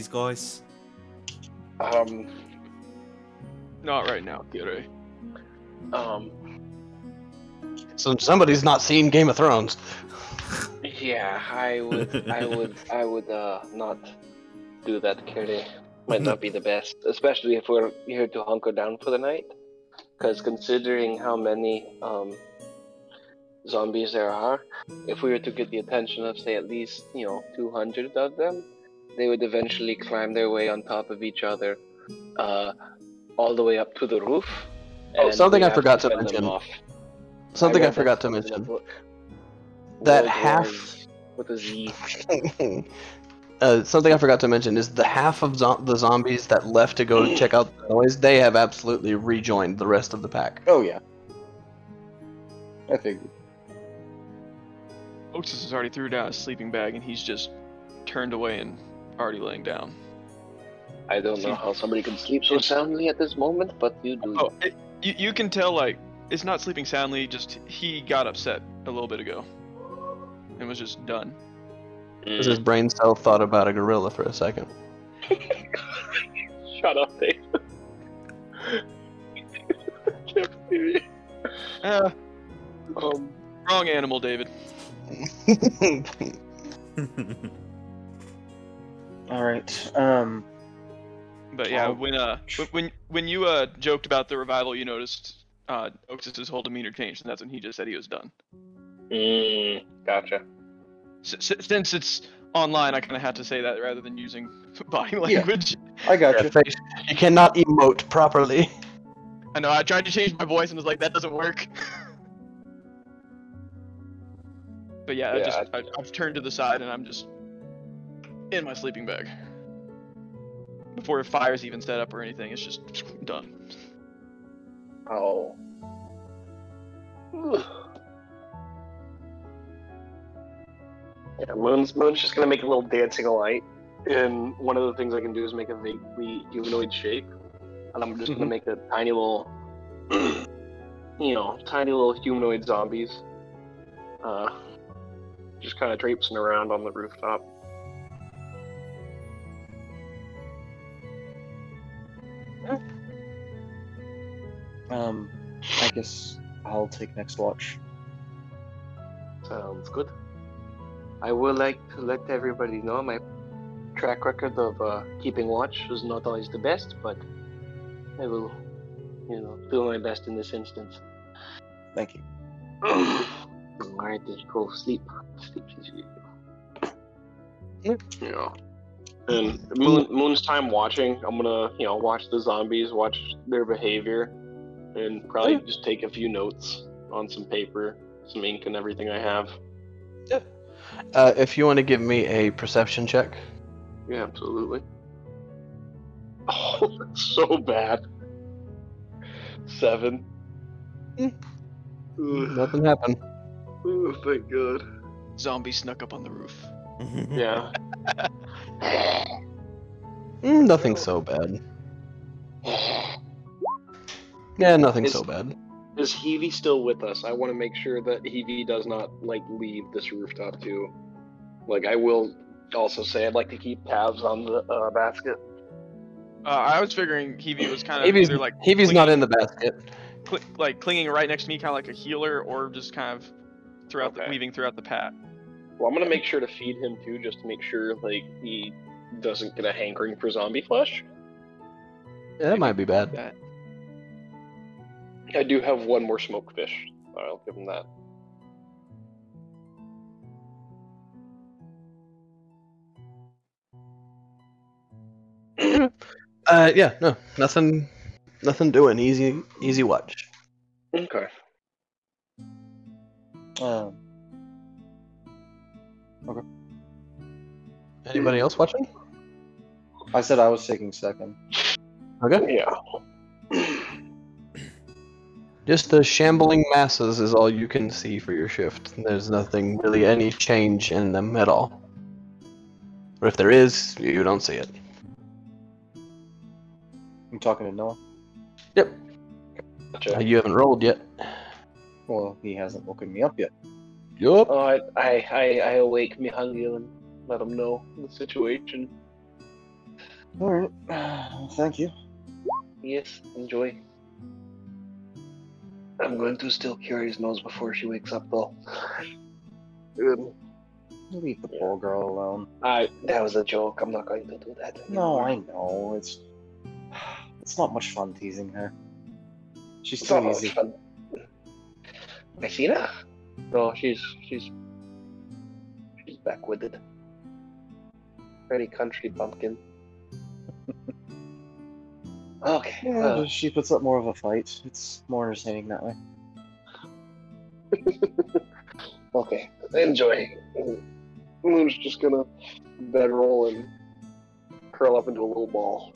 guys? Not right now, Kire. So somebody's not seen Game of Thrones. Yeah, I would not do that, Kerry. Might not be the best, especially if we're here to hunker down for the night. Because considering how many zombies there are, if we were to get the attention of, say, at least 200 of them, they would eventually climb their way on top of each other, all the way up to the roof. Oh, and something we'd I have forgot to fend them mention. off. Something I read forgot to something in a mention. book. That World half. Wars with a Z. Something I forgot to mention is the half of the zombies that left to go check out the noise, they have absolutely rejoined the rest of the pack. Oh yeah. I figured. Otis has already threw down his sleeping bag and he's just turned away and already laying down. I don't know how somebody can sleep so soundly at this moment, but you do. Oh, you can tell, like, it's not sleeping soundly, just he got upset a little bit ago. And was just done. Because his brain cell thought about a gorilla for a second. Shut up, Dave. Wrong animal, David. All right. But yeah, I'll- when you joked about the revival, you noticed Otis's whole demeanor changed, and that's when he just said he was done. Gotcha. Since it's online, I kind of had to say that rather than using body language. I got you. Face, you cannot emote properly. I know, I tried to change my voice and was like, that doesn't work. But yeah, I've turned to the side and I'm just in my sleeping bag. Before a fire's even set up or anything, it's just done. Oh. Yeah, Moon's just gonna make a little dancing light, and one of the things I can do is make a vaguely humanoid shape, and I'm just gonna make a tiny little, tiny little humanoid zombies, just kind of traipsing around on the rooftop. I guess I'll take next watch. Sounds good. I would like to let everybody know my track record of keeping watch is not always the best, but I will, do my best in this instance. Thank you. Alright, then go sleep. Sleep. Yeah. And Moon's time watching, I'm gonna, watch the zombies, watch their behavior, and probably just take a few notes on some paper, some ink, and everything I have. Yeah. If you want to give me a perception check. Yeah, absolutely. Oh, that's so bad. 7. Nothing happened. Oh, thank God. Zombie snuck up on the roof. Yeah. Nothing so bad. Yeah, nothing so bad. Is Heavy still with us? I want to make sure that Heavy does not, leave this rooftop, too. I will also say I'd like to keep tabs on the basket. I was figuring Heavy was kind of Heavy's, either Heavy's not in the basket. Clinging right next to me, kind of like a healer, or just kind of weaving throughout the path. Well, I'm gonna make sure to feed him too, just to make sure he doesn't get a hankering for zombie flesh. Yeah, that might be bad. That. I do have one more smoked fish, so I'll give him that. Yeah, no, nothing doing. Easy watch. Okay. Okay. Anybody else watching? I said I was taking second. Okay. Yeah. Just the shambling masses is all you can see for your shift. There's nothing really any change in them at all. Or if there is, you don't see it. I'm talking to Noah. Yep. Gotcha. You haven't rolled yet. Well, he hasn't woken me up yet. Yup. Oh, I awake Mihangil and let him know the situation. Alright. Thank you. Yes, enjoy. I'm going to steal Kiri's nose before she wakes up, though. Leave the poor girl alone. That was a joke. I'm not going to do that No, anymore. I know. It's not much fun teasing her. She's It's too not much easy. fun. Messina? No, she's backwitted. Very country bumpkin. Okay. Yeah, she puts up more of a fight. It's more entertaining that way. Okay. Enjoy. Moon's just gonna bedroll and curl up into a little ball.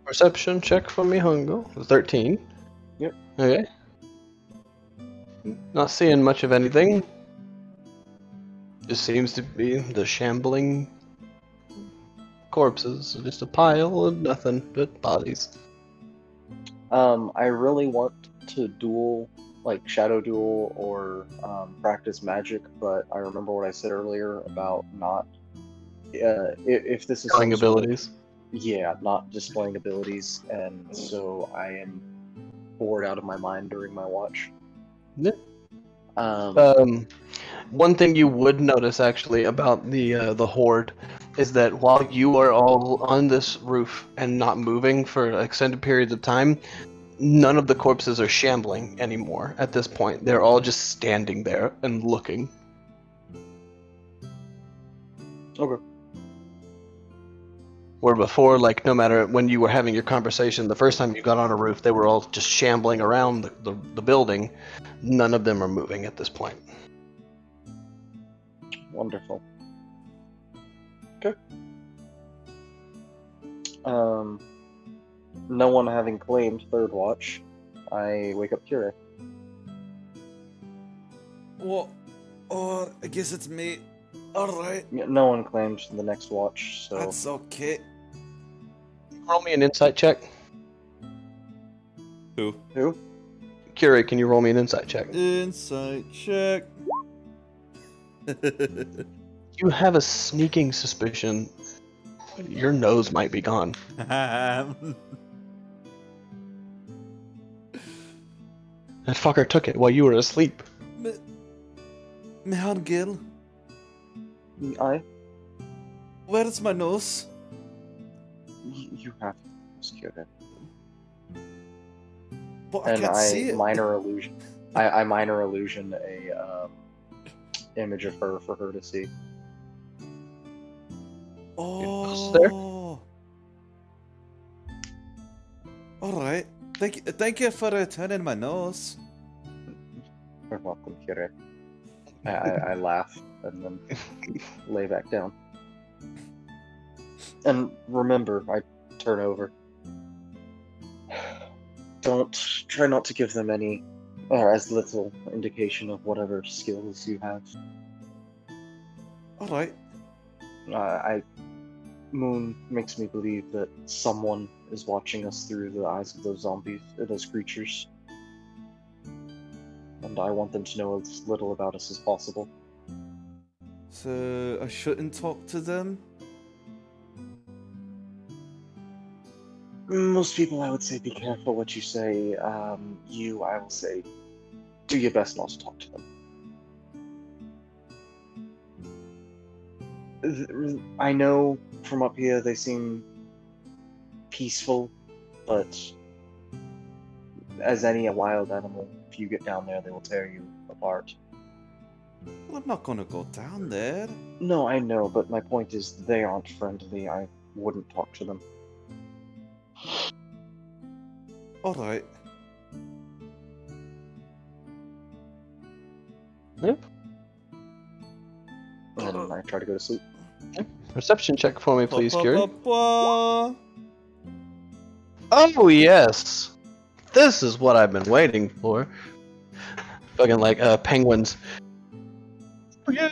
Perception check for me, Hungo. 13. Yep. Okay. Not seeing much of anything. Just seems to be the shambling corpses. Just a pile of nothing but bodies. I really want to duel, like shadow duel or practice magic, but I remember what I said earlier about not. If this is Showing some sort of- abilities. yeah, not displaying abilities, and so I am bored out of my mind during my watch. Yeah. Um, One thing you would notice actually about the horde is that while you are all on this roof and not moving for extended periods of time, none of the corpses are shambling anymore at this point. They're all just standing there and looking. okay. Where before, like, no matter when you were having your conversation, the first time you got on a roof, they were all just shambling around the building. None of them are moving at this point. Wonderful. Okay. No one having claimed third watch, I wake up Kira. What? Oh, I guess it's me. Alright, Yeah, no one claimed the next watch, so that's okay. Roll me an insight check. Who? who? Curie, can you roll me an insight check? Insight check. You have a sneaking suspicion your nose might be gone. That fucker took it while you were asleep. Mehangil, I? where's my nose? You have to Kira. But I And can't see I it. minor illusion. I minor illusion a image of her for her to see. Oh. there? Alright. Thank you for returning my nose. You're welcome, Kira. I laugh and then lay back down. And remember, I turn over. Try not to give them any, or as little indication of whatever skills you have. Alright. Moon makes me believe that someone is watching us through the eyes of those zombies, those creatures. And I want them to know as little about us as possible. So I shouldn't talk to them? Most people, I would say, be careful what you say. I will say, do your best not to talk to them. I know from up here they seem peaceful, but as any wild animal, if you get down there, they will tear you apart. Well, I'm not gonna go down there. No, I know, but my point is they aren't friendly. I wouldn't talk to them. Alright. Yep. And I try to go to sleep. Perception check for me, please, Curie. Ba-ba-ba-ba. Oh, yes! This is what I've been waiting for. Fucking like penguins. Oh, yeah!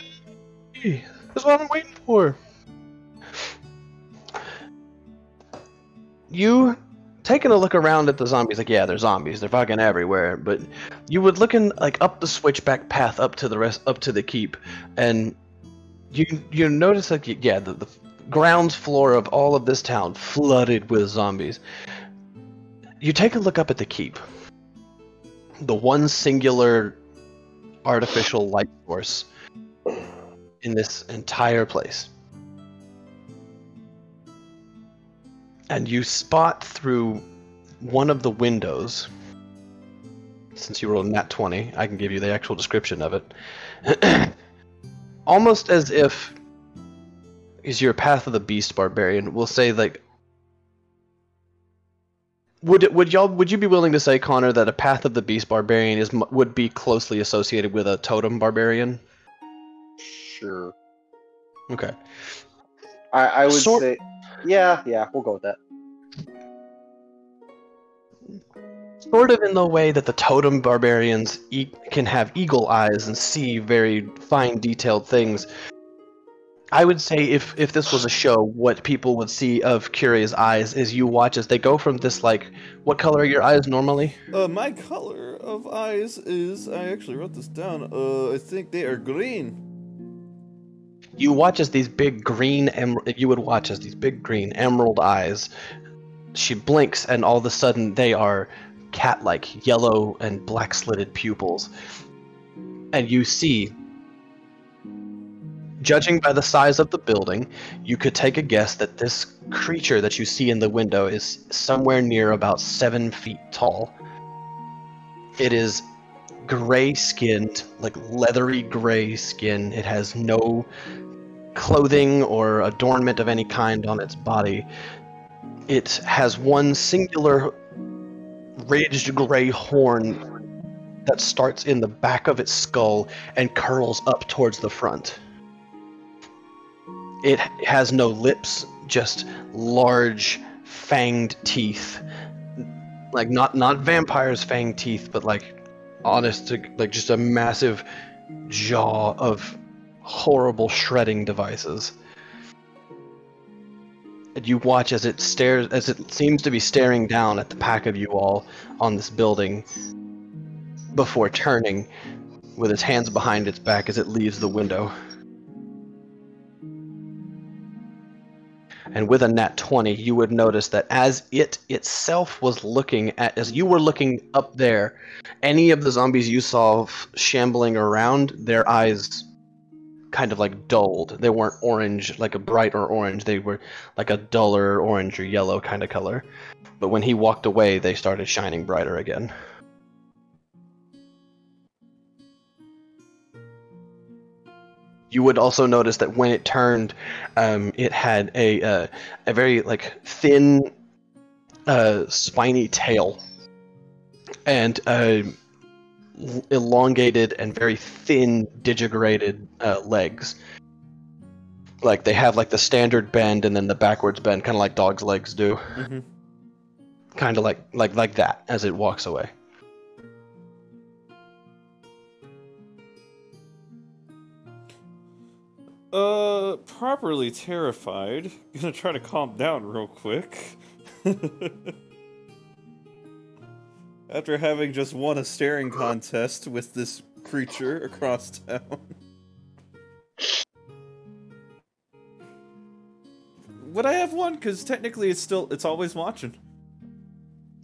This is what I've been waiting for. You taking a look around at the zombies, like, yeah, they're zombies, they're fucking everywhere, but you would looking like up the switchback path up to the keep, and you notice like, yeah, the ground floor of all of this town flooded with zombies. You take a look up at the keep. The one singular artificial light source in this entire place. And you spot through one of the windows, since you rolled a nat 20, I can give you the actual description of it. Almost as if is your Path of the Beast barbarian. We'll say like, would you be willing to say, Connor, that a Path of the Beast barbarian would be closely associated with a totem barbarian? Sure. Okay. I would say, yeah, we'll go with that. Sort of in the way that the totem barbarians can have eagle eyes and see very fine, detailed things. I would say if this was a show, what people would see of Curie's eyes is you watch as they go from this, like, what color are your eyes normally? My color of eyes is, I actually wrote this down, I think they are green. You watch as these big green emerald eyes, she blinks and all of a sudden they are cat-like yellow and black-slitted pupils. And you see, judging by the size of the building, you could take a guess that this creature that you see in the window is somewhere near about 7 feet tall. It is gray-skinned, like leathery gray skin. It has no clothing or adornment of any kind on its body. It has one singular ridged gray horn that starts in the back of its skull and curls up towards the front. It has no lips, just large fanged teeth. Like not vampires' fanged teeth, but like just a massive jaw of horrible shredding devices. And you watch as it seems to be staring down at the pack of you all on this building before turning with its hands behind its back as it leaves the window. And with a nat 20, you would notice that as it itself was looking at, as you were looking up there, any of the zombies you saw shambling around, their eyes kind of like dulled. They weren't orange, like a brighter orange. They were like a duller orange or yellow kind of color. But when he walked away, they started shining brighter again. You would also notice that when it turned, it had a very like thin, spiny tail, and elongated and very thin digitigrated legs. Like they have like the standard bend and then the backwards bend, kind of like dogs' legs do. Mm-hmm. Kind of like that as it walks away. Properly terrified. Gonna try to calm down real quick. After having just won a staring contest with this creature across town. Would I have won? Because technically it's always watching.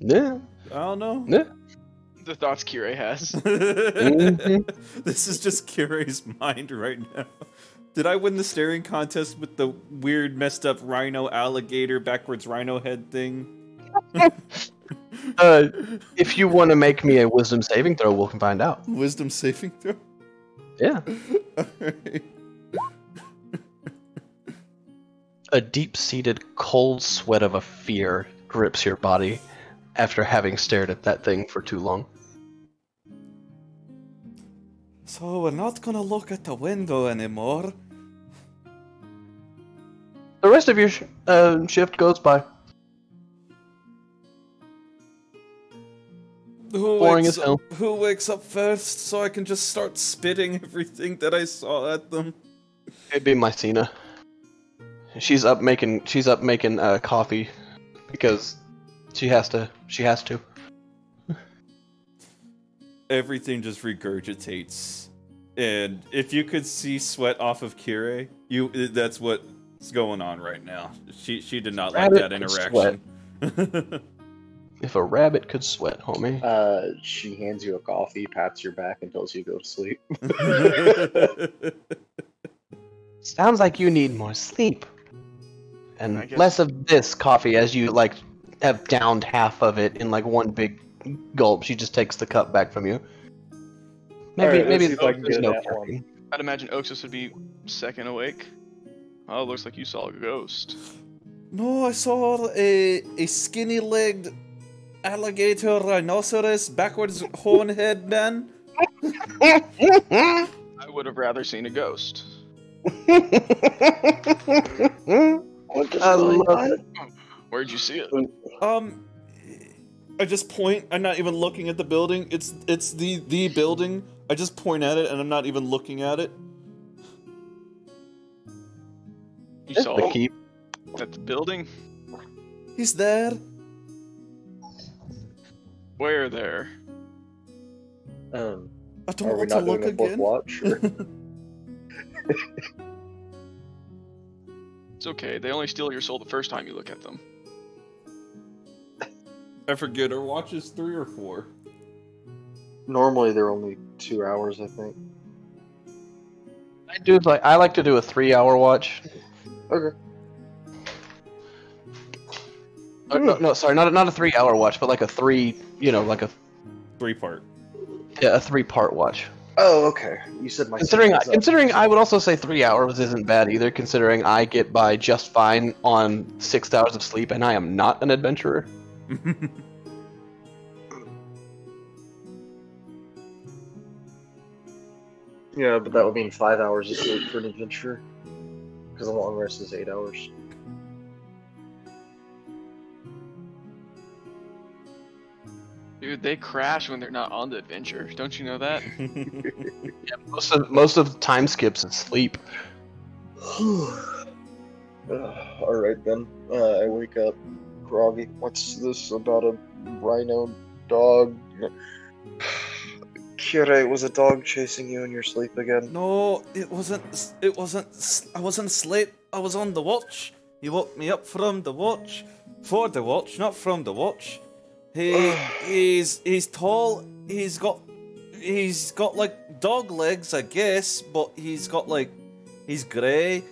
Yeah. I don't know. Yeah. The thoughts Kirei has. Mm-hmm. This is just Curie's mind right now. Did I win the staring contest with the weird, messed up rhino alligator backwards rhino head thing? If you want to make me a wisdom saving throw, we'll find out. Wisdom saving throw? Yeah. Alright. A deep-seated cold sweat of a fear grips your body after having stared at that thing for too long. So we're not gonna look at the window anymore. The rest of your shift goes by. Who wakes up first so I can just start spitting everything that I saw at them? It'd be Mycena. She's up making coffee because she has to. Everything just regurgitates. And if you could see sweat off of Kirei, that's what's going on right now. She did not like that interaction. If a rabbit could sweat, homie. She hands you a coffee, pats your back, and tells you to go to sleep. Sounds like you need more sleep. I And guess- less of this coffee as you, like, have downed half of it in, like, one big gulp. She just takes the cup back from you. Maybe, Alright, let's maybe see if I can there's get no that one. caffeine. I'd imagine Oxus would be second awake. Oh, it looks like you saw a ghost. No, I saw a skinny-legged alligator rhinoceros backwards horn head man. I would have rather seen a ghost. What is I going love on? it. Where'd you see it? I just point. I'm not even looking at the building. It's the building. I just point at it and I'm not even looking at it. You saw The it keep. at the building? He's there. Where there? I don't Are we want to not look doing a fourth again. watch? Or... It's okay. They only steal your soul the first time you look at them. I forget. Our watch is 3 or 4. Normally they're only 2 hours, I think. I like to do a 3-hour watch. Okay. No, sorry, not a 3-hour watch, but like a 3-part. a 3-part watch. Oh, okay. You said my. Considering I would also say 3 hours isn't bad either, considering I get by just fine on 6 hours of sleep, and I am not an adventurer. Yeah, but that would mean 5 hours of sleep for an adventure. Because the long rest is 8 hours. Dude, they crash when they're not on the adventure. Don't you know that? Most of the time skips is sleep. Alright then. I wake up groggy. What's this about a rhino dog? Kira, was a dog chasing you in your sleep again? No, it wasn't. I wasn't asleep. I was on the watch. He woke me up from the watch, for the watch, not from the watch. He's tall. He's got like dog legs, I guess, but he's grey.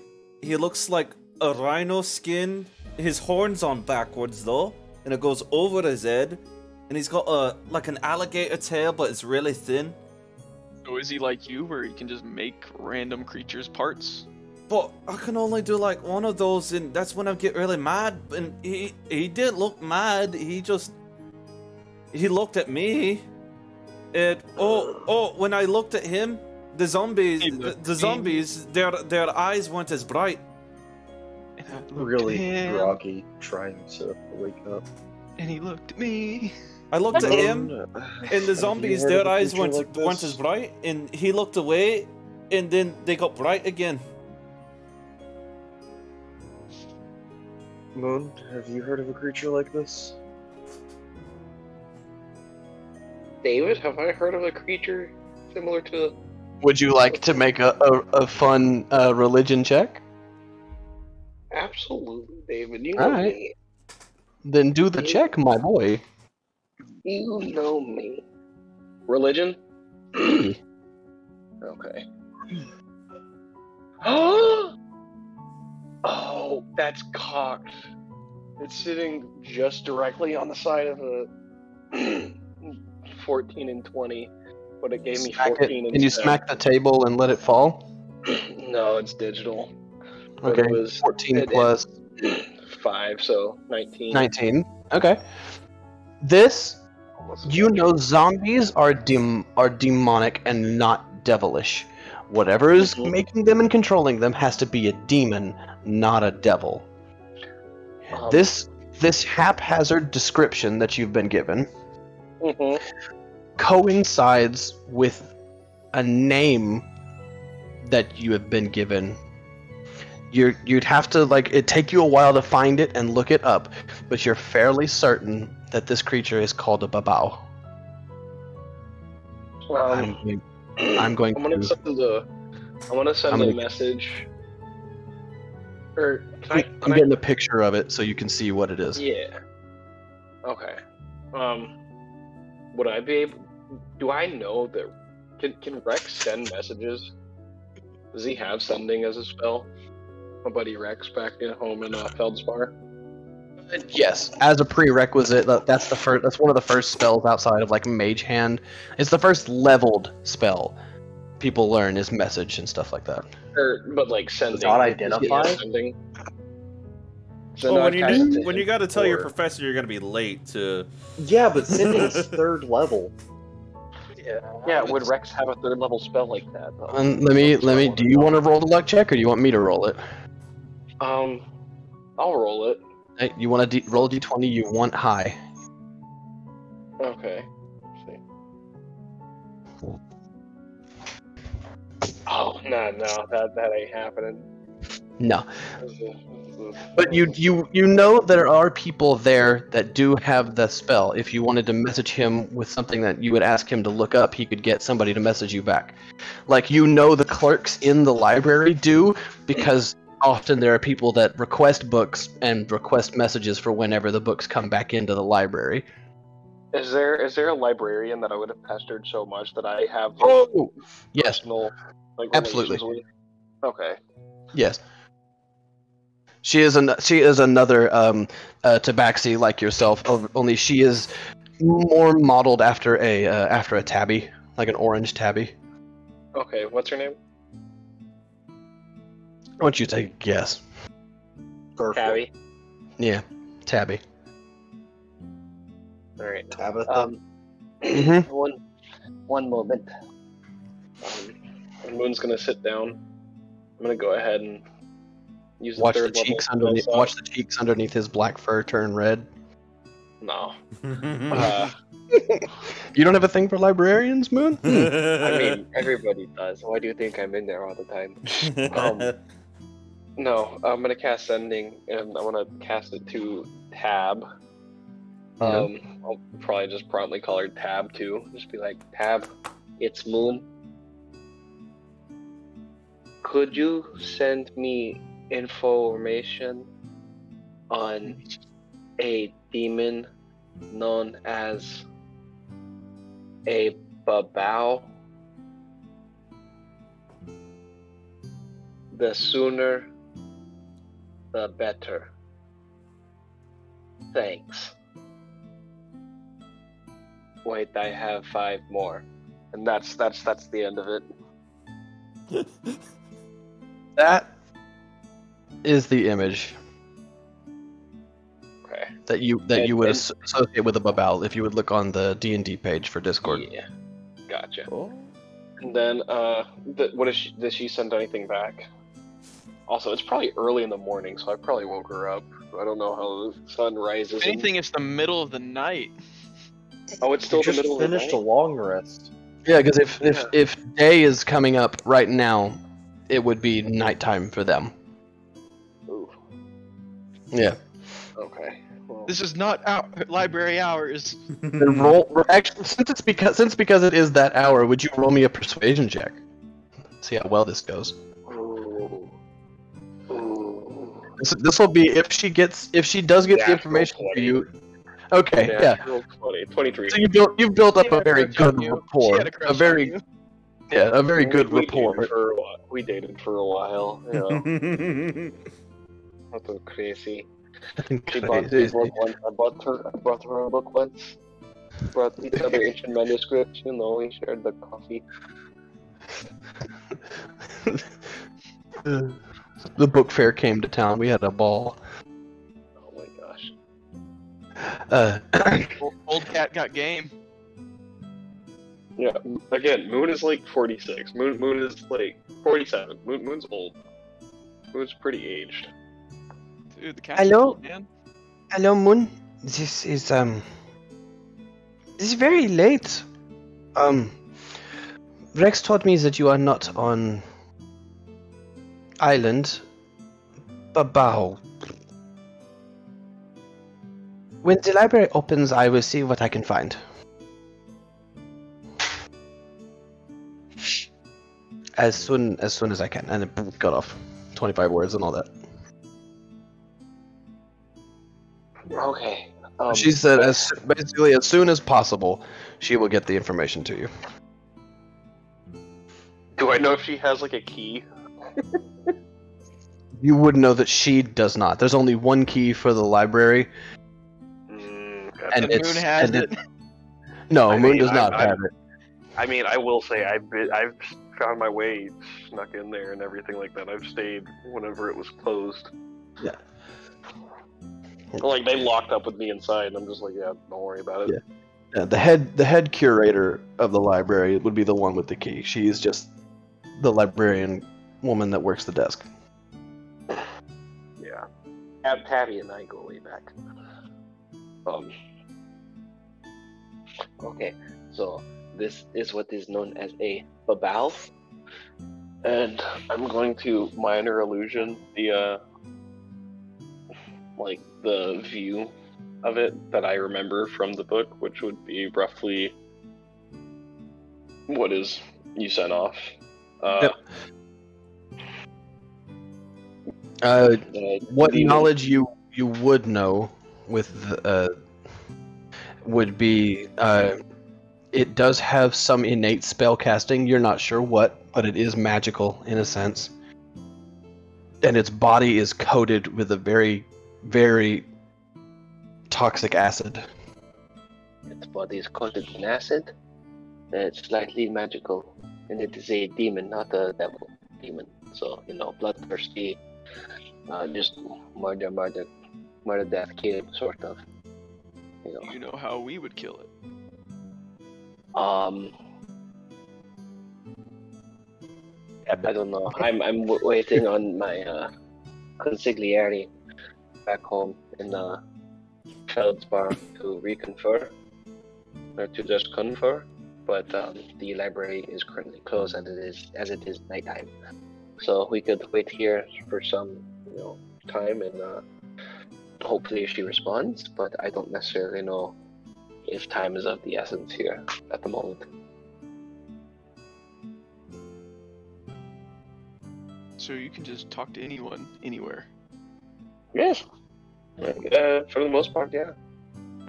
He looks like a rhino skin. His horns on backwards though, and it goes over his head. And he's got like an alligator tail, but it's really thin. So is he like you, where he can just make random creatures parts? But I can only do like one of those, and that's when I get really mad. And he didn't look mad. He looked at me. And when I looked at him, the zombies, their eyes weren't as bright. And I looked Really at him, groggy, trying to wake up. and he looked at me. I looked at him, and the Have zombies, you heard of their a eyes creature weren't like as this? bright, and he looked away, and then they got bright again. Moon, have you heard of a creature like this? David, have I heard of a creature similar to? Would you like to make a fun religion check? Absolutely, David. You know Alright. me. Then do the check, my boy. You know me. Religion? Okay. Oh, that's cocked. It's sitting just directly on the side of the 14 and 20, but it gave me Smack it. 14 Can you instead. smack the table and let it fall? No, it's digital. But Okay, it was 14 plus 5, so 19. 19. Okay. This, you know, zombies are demonic and not devilish. Whatever is making them and controlling them has to be a demon, not a devil. This haphazard description that you've been given coincides with a name that you have been given. You'd have to, like, it'd take you a while to find it and look it up, but you're fairly certain that this creature is called a babao. I'm going I'm gonna to. send a message. Or I'm getting a picture of it so you can see what it is. Yeah. Okay. Would I be able? Do I know that? Can Rex send messages? Does he have sending as a spell? My buddy Rex back at home in Feldspar. Yes, as a prerequisite, that's the first. That's one of the first spells outside of like Mage Hand. It's the first leveled spell people learn is message and stuff like that. But like sending. Does not Does he identify? have sending? Well, not when you got to tell your or- professor you're gonna be late to. Yeah, but sending's 3rd level. Yeah, would Rex have a 3rd level spell like that? Though? Let me. Do you want to roll the luck check, or do you want me to roll it? I'll roll it. Hey, you want to roll a d20? You want high. Okay. Let's see. Oh no, that ain't happening. No, but you know there are people there that do have the spell. If you wanted to message him with something that you would ask him to look up, he could get somebody to message you back. Like the clerks in the library do, because often there are people that request books and request messages for whenever the books come back into the library. Is there a librarian that I would have pestered so much that I have Yes, personal absolutely. relations with? Okay. Yes. She is another tabaxi like yourself, only she is more modeled after a tabby, like an orange tabby. Okay, what's her name? I want you to take a guess. Tabby. Yeah, tabby. All right. Tabitha. One moment. Moon's gonna sit down. I'm gonna go ahead and use the Watch the 3rd level cheeks spell underneath. slot. Watch the cheeks underneath his black fur turn red. No. You don't have a thing for librarians, Moon? I mean, everybody does. Why do you think I'm in there all the time? No, I'm gonna cast Sending, and I'm gonna cast it to Tab. I'll probably just promptly call her Tab too. Just be like, Tab, it's Moon. Could you send me information on a demon known as a Babao? The sooner, the better. Thanks. Wait, I have 5 more, and that's the end of it. That is the image Okay. that you would associate with a babal if you would look on the D&D page for Discord. Yeah. Gotcha. Oh. And then, what is she? Does she send anything back? Also, it's probably early in the morning, so I probably woke her up. I don't know how the sun rises. If anything, it's the middle of the night. Oh, it's still You the just middle of the finished a night. long rest. Yeah, because if day is coming up right now, it would be nighttime for them. Ooh. Yeah. Okay. Well, This is not library hours. Then roll. Actually, since because it is that hour, would you roll me a persuasion check? See how well this goes. ooh. Ooh. This will be if she does get the Yeah, information roll for you. Okay, yeah. Roll 20, 23. So you've built up She had a very crush on good you. rapport. She had a crush A very on you. yeah, a very good we rapport. Dated for a while. We dated for a while. You know, nothing crazy. She bought me a book once. I brought her a book once. Brought each other ancient manuscripts. You know, we shared the coffee. The book fair came to town. We had a ball. Oh my gosh. Old cat got game. Yeah. Again, Moon is like 46. Moon is like 47. Moon's old. Moon's pretty aged. Dude, the cat's Hello? old, man. Hello, Moon. This is very late. Rex told me that you are not on island Babao. When the library opens, I will see what I can find. As soon as I can, and it got off 25 words and all that. Okay. She said basically as soon as possible, she will get the information to you. Do I know if she has like a key? You would know that she does not. There's only one key for the library, Gotcha. and And Moon has it. No, I Moon mean, does not I'm- have it. I mean, I will say I've found my way, snuck in there, and everything like that. I've stayed whenever it was closed. Yeah. Like they locked up with me inside, and I'm just like, yeah, don't worry about it. Yeah, the head curator of the library would be the one with the key. She is just the librarian woman that works the desk. Yeah. Patty and I go way back. Okay, so this is what is known as a babal. And I'm going to minor illusion the like the view of it that I remember from the book, which would be roughly what is you sent off. Yep. The What demon- knowledge you would know with would be it does have some innate spell casting. You're not sure what, but it is magical in a sense. And its body is coated with a very, very toxic acid. Its body is coated in acid. It's slightly magical, and it is a demon, not a devil demon. So bloodthirsty, just murder, death, kill, sort of. You know how we would kill it. I don't know. I'm waiting on my consigliere back home in Feldspar to reconfer, or to just confer. But the library is currently closed as it is nighttime. So we could wait here for some time, and hopefully she responds. But I don't necessarily know if time is of the essence here at the moment. So you can just talk to anyone, anywhere, Yes. For the most part, yeah.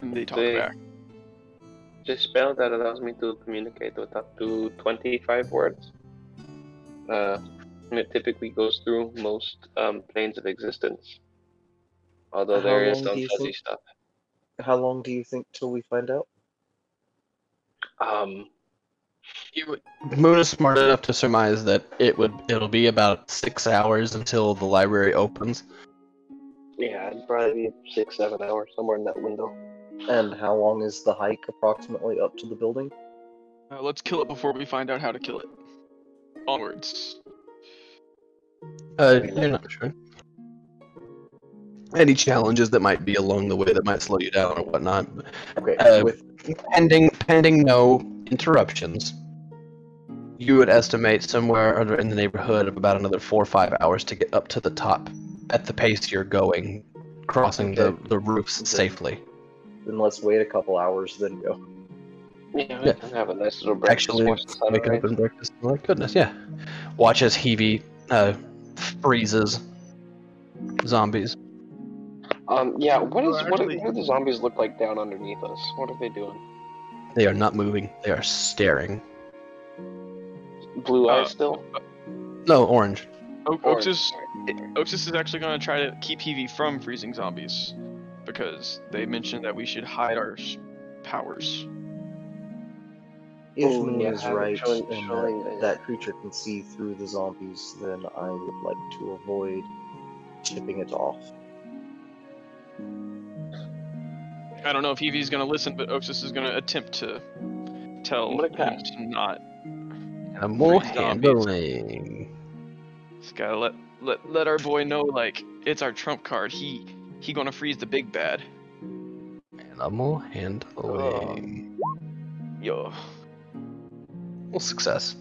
and they talk They- back. It's a spell that allows me to communicate with up to 25 words. And it typically goes through most planes of existence. Although How there is long do some you fuzzy think- stuff. How long do you think till we find out? Moon is smart enough to surmise that it'll be about 6 hours until the library opens. Yeah, it'd probably be 6-7 hours, somewhere in that window. And how long is the hike approximately up to the building? Let's kill it before we find out how to kill it. Onwards. You're not sure. Any challenges that might be along the way that might slow you down or whatnot. Okay, with Pending no interruptions, you would estimate somewhere in the neighborhood of about another 4 or 5 hours to get up to the top at the pace you're going, crossing Okay. the roofs safely. then let's wait a couple hours, then go. Yeah, we Yeah. can have a nice little breakfast. Actually, watch the wake up sunrise. and breakfast. Oh, goodness, yeah. Watch as Heavy freezes zombies. Yeah, what Actually- do the zombies look like down underneath us? What are they doing? They are not moving. They are staring. Blue eyes still? No, orange. Oxus Sorry. is actually going to try to keep Heavy from freezing zombies, because they mentioned that we should hide our powers. If Oh, Moon yeah, is have it right showing- and showing, that creature can see through the zombies, then I would like to avoid chipping it off. I don't know if Heavy's going to listen, but Oxus is going to attempt to tell I'm gonna him cast. to not. Animal Freeze zombies. handling. Just gotta let our boy know, like, it's our trump card. He gonna freeze the big bad. Animal handling. Yo. Well, success.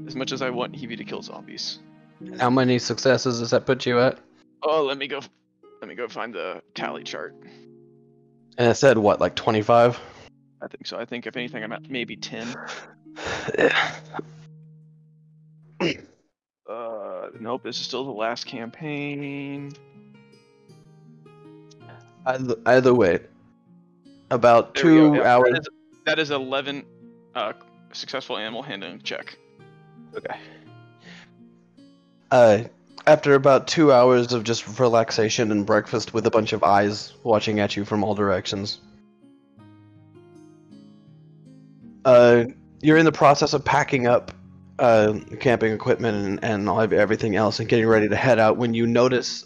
As much as I want Heavy to kill zombies. How many successes does that put you at? Oh, let me go find the tally chart. And it said what, like 25? I think so. I think if anything, I'm at maybe 10. Yeah. Nope. This is still the last campaign. Either way, about There we go. 2 Yeah, hours. that is 11 successful animal handling check. Okay. After about 2 hours of just relaxation and breakfast with a bunch of eyes watching at you from all directions, you're in the process of packing up camping equipment and everything else and getting ready to head out when you notice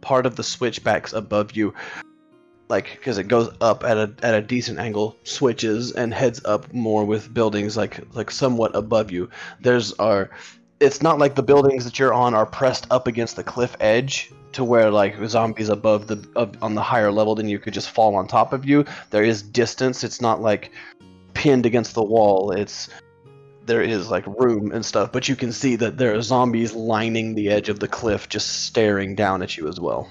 part of the switchbacks above you, like because it goes up at a decent angle, switches and heads up more with buildings like somewhat above you. It's not like the buildings that you're on are pressed up against the cliff edge to where like zombies on the higher level than you could just fall on top of you. There is distance. It's not like pinned against the wall. There is like room and stuff, but you can see that there are zombies lining the edge of the cliff just staring down at you as well.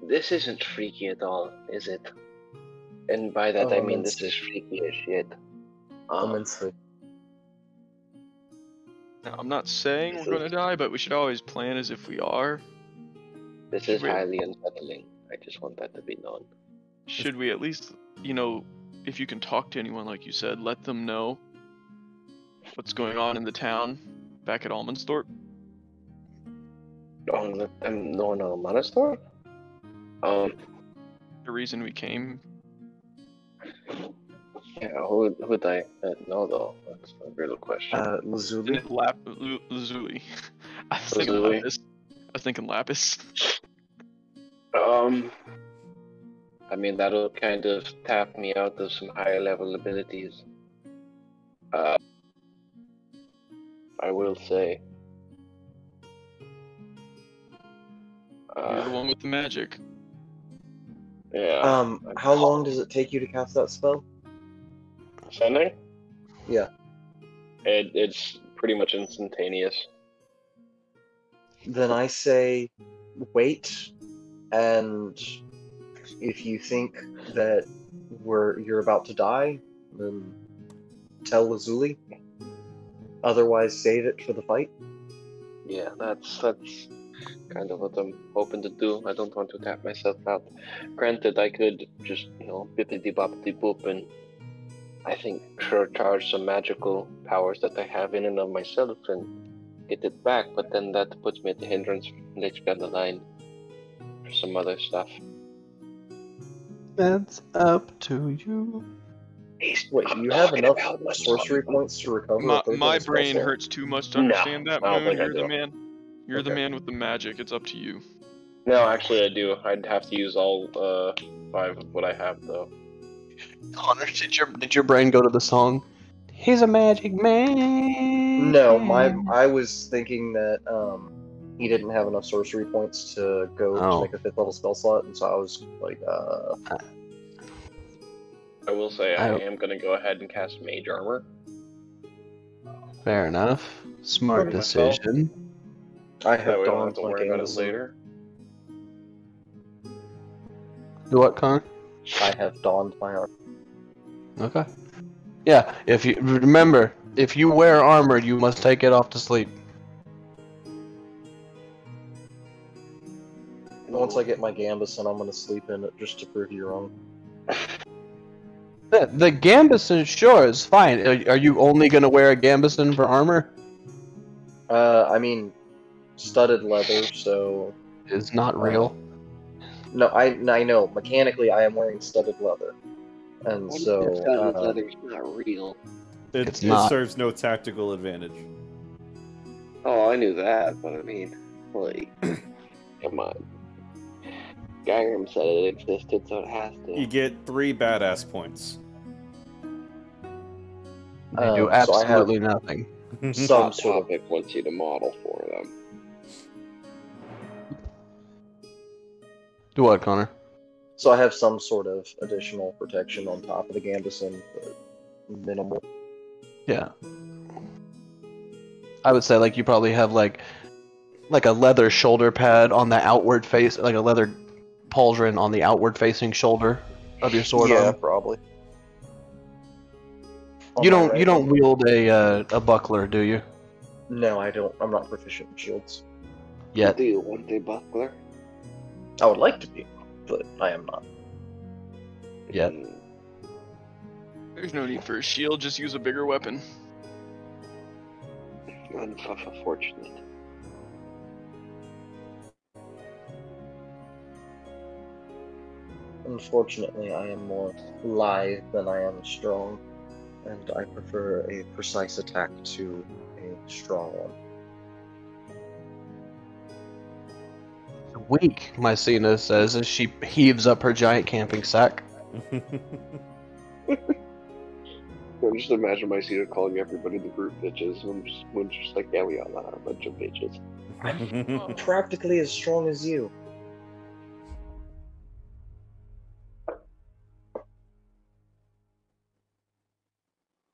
This isn't freaky at all, is it? And by that I mean this Immensely. is freaky as shit. Immensely. Now, I'm not saying we're gonna die, but we should always plan as if we are. This is Wait. highly unsettling. I just want that to be known. Should we at least, if you can talk to anyone, like you said, let them know what's going on in the town back at Almondsthorpe? Let them know in a monastery? The reason we came. Yeah, who would I know though? That's a real question. Lazuli. Lazuli. I was thinking Lapis. I mean, that'll kind of tap me out of some higher level abilities. I will say. You're the one with the magic. Yeah. How long does it take you to cast that spell? Sending? Yeah. It's pretty much instantaneous. Then I say wait, and if you think that you're about to die, then tell Lazuli. Otherwise, save it for the fight. Yeah, that's kind of what I'm hoping to do. I don't want to tap myself out. Granted, I could just, bippity boppity boop and I think charge some magical powers that I have in and of myself and get it back, but then that puts me at the hindrance later down the line for some other stuff. That's up to you. Wait, you have enough sorcery points to recover? My brain hurts too much to understand that, I don't Moon. think I You're the do. man. You're the man with the magic. It's up to you. No, actually I do. I'd have to use all 5 of what I have though. Connor, did your brain go to the song? He's a magic man. No, I was thinking that he didn't have enough sorcery points to go to make a 5th level spell slot, and so I was like, I will say I am gonna go ahead and cast Mage Armor. Fair enough. Smart Cover myself. decision. I That have way I don't have donned to my worry about it gambus. later. Do what, Connor? I have donned my armor. Okay. Yeah, if you remember, if you wear armor, you must take it off to sleep. Once I get my gambus, and I'm gonna sleep in it just to prove you wrong. The gambeson, sure, is fine. Are you only gonna wear a gambeson for armor? I mean, studded leather, so It's not real. no, I know. Mechanically, I am wearing studded leather, and so leather's not real. It's It not. serves no tactical advantage. Oh, I knew that, but I mean, like, come on. Skyrim said it existed, so it has to. You get 3 badass points. They do so I have absolutely nothing. some Hot sort of Topic wants you to model for them. Do what, Connor? So I have some sort of additional protection on top of the gambeson, but minimal. Yeah. I would say like you probably have like a leather shoulder pad on the outward face, like a leather pauldron on the outward facing shoulder of your sword Yeah, arm. probably. You On my don't right hand. wield a buckler, do you? No, I don't. I'm not proficient in shields. Yet. Do you want a buckler? I would like to be, but I am not. Yet. There's no need for a shield, just use a bigger weapon. Unfortunate. Unfortunately, I am more lithe than I am strong, and I prefer a precise attack to a strong one. Weak, Mycena says as she heaves up her giant camping sack. I just imagine my Cedar calling everybody the group bitches. I'm just like, yeah, we all are a bunch of bitches. I'm practically as strong as you.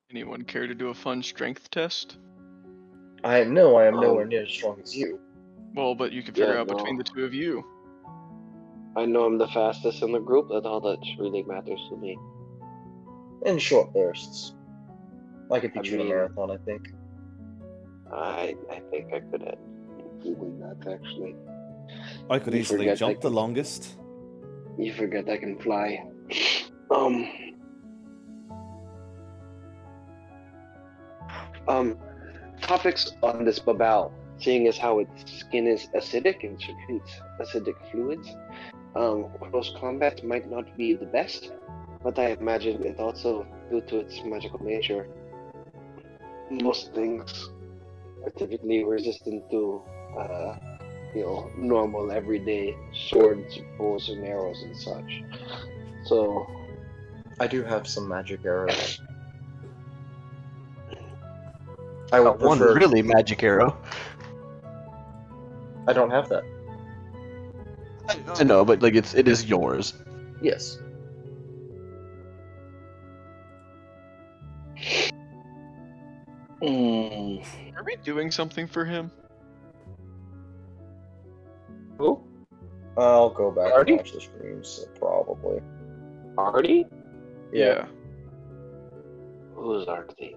Anyone care to do a fun strength test? I am nowhere near as strong as you. Well, but you can figure Yeah, out between the two of you. I know I'm the fastest in the group. That's all that really matters to me. In short bursts. I could beat I you in a mean- marathon, I think. I think I could win that, actually. I could You easily forget jump I the can- longest. You forget I can fly. Topics on this Babao, seeing as how its skin is acidic and secretes acidic fluids. Close combat might not be the best, but I imagine it also, due to its magical nature, most things are typically resistant to, normal everyday swords, bows, and arrows and such. So, I do have some magic arrows. I would One prefer. really magic arrow. I don't have that. I know, but like it is yours. Yes. Are we doing something for him? who? I'll go back Artie? and watch the streams, so probably. Artie? Yeah. Who's Artie?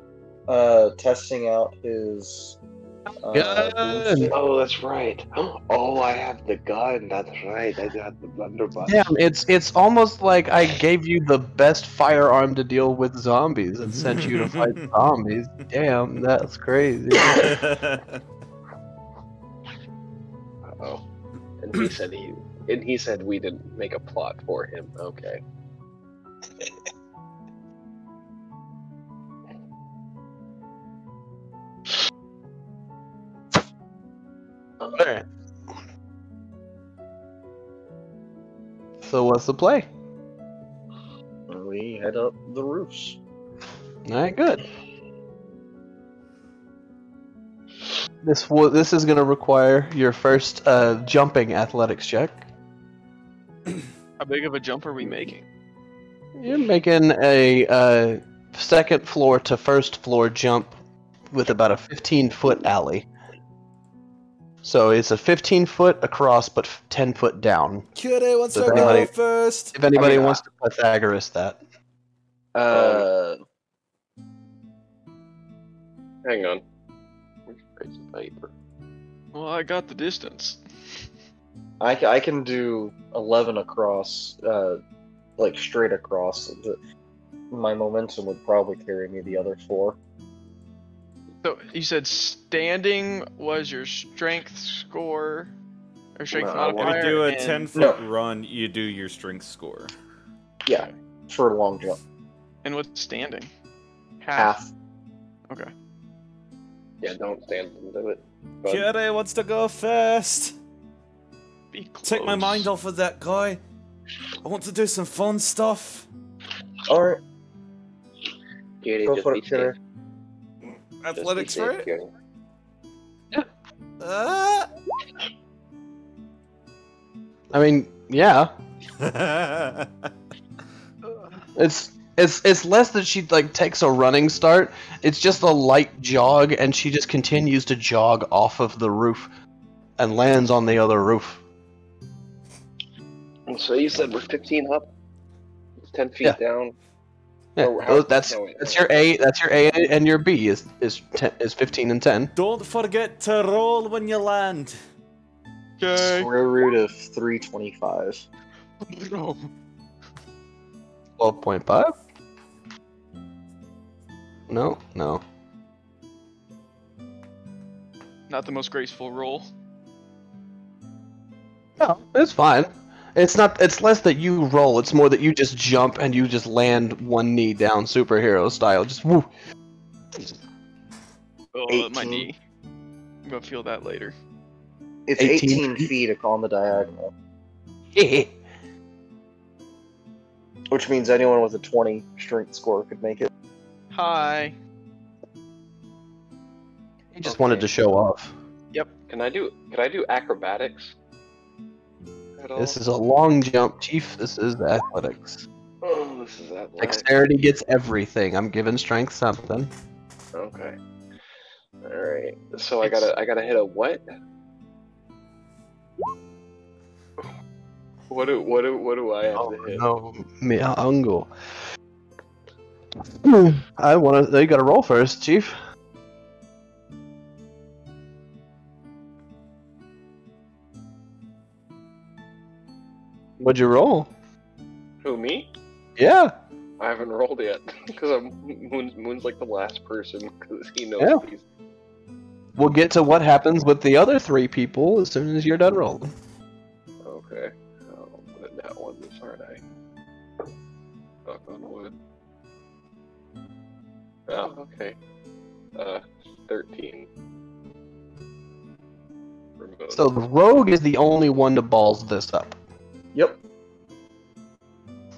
Testing out his. Gun! boomstick. Oh, that's right. Oh, I have the gun. That's right. I got the blunderbuss. Damn, it's almost like I gave you the best firearm to deal with zombies and sent you to fight zombies. Damn, that's crazy. Oh, and he said we didn't make a plot for him. Okay. Alright. So what's the play? And we head up the roofs. Alright, good. This is gonna require your first jumping athletics check. How big of a jump are we making? You're making a second floor to first floor jump with about a 15-foot alley. So it's a 15-foot across, but 10-foot down. Curie wants So to if go anybody- first. If anybody I mean, wants to Pythagoras that. Hang on. Where's your piece of paper? Well, I got the distance. I can do 11 across, like straight across. My momentum would probably carry me the other 4. So you said standing was your strength score or strength No, I If modifier? you do a and- 10-foot run, you do your strength score. Yeah, for a long jump. And what's standing? Half. Okay. Yeah, don't stand and do it. But Curie wants to go first. Be close. Take my mind off of that guy. I want to do some fun stuff. Alright, Curie, go just for be it, Killer. safe. Just be Athletics safe, for it? Curie. I mean, yeah. It's less that she like takes a running start. It's just a light jog, and she just continues to jog off of the roof, and lands on the other roof. So you said we're 15 up, 10 feet Yeah. down. Yeah, Oh, how- that's no, wait, your A. That's your A, and your B is 15 and 10. Don't forget to roll when you land. Okay. Square root of 325. No. 12.5. No. Not the most graceful roll. No, it's fine. It's not. It's less that you roll. It's more that you just jump and you just land one knee down, superhero style. Just woo. Oh, my 18. knee. I'm gonna feel that later. It's 18 18 feet on the diagonal, which means anyone with a 20 strength score could make it. Hi. He just wanted to show off. Can I do acrobatics? At all? This is a long jump, Chief. This is athletics. Oh, this is that. Dexterity gets everything. I'm giving strength something. Okay. All right. So I gotta hit a what? What do I have to hit? No, me uncle. I want to. You got to roll first, Chief. What'd you roll? Who, me? Yeah. I haven't rolled yet because Moon's like the last person because he knows Yeah. these. We'll get to what happens with the other 3 people as soon as you're done rolling. Okay. I'll put it that one, aren't I? Knock on wood. Oh, okay. 13. Remote. So the rogue is the only one to balls this up. Yep.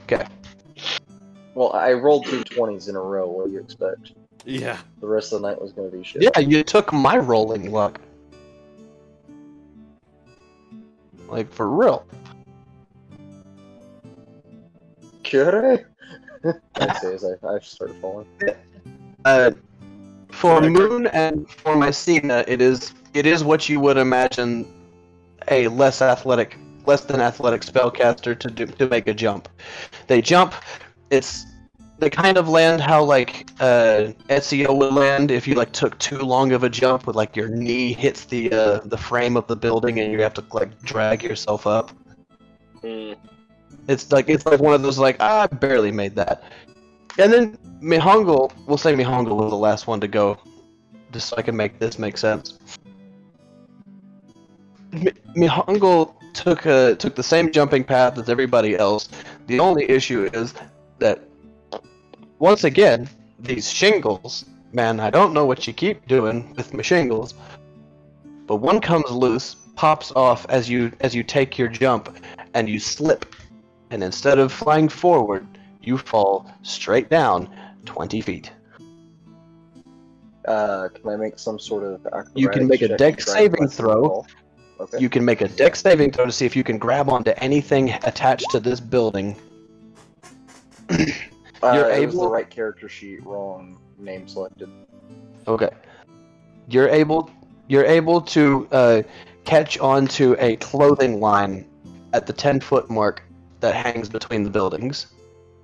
Okay. Well, I rolled 2 20s in a row. What do you expect? Yeah. The rest of the night was going to be shit. Yeah, you took my rolling luck. Like, for real. Could I? I say as I start falling. For Moon and for Mycena, it is what you would imagine a less than athletic spellcaster to make a jump. They jump. They kind of land how like Ezio would land if you like took too long of a jump, with like your knee hits the frame of the building and you have to like drag yourself up. Mm. It's like one of those like I barely made that. And then Mihongo, we'll say Mihongo was the last one to go, just so I can make this make sense. Mihongo took the same jumping path as everybody else. The only issue is that once again, these shingles, man, I don't know what you keep doing with my shingles, but one comes loose, pops off as you take your jump, and you slip. And instead of flying forward, you fall straight down 20 feet. Can I make some sort of acrobatics You can make a check dex to try and saving lessen the throw. fall? Okay. You can make a dex saving throw to see if you can grab onto anything attached to this building. You're It was the able. right character sheet, wrong name selected. Okay. You're able to catch onto a clothing line at the 10-foot mark that hangs between the buildings.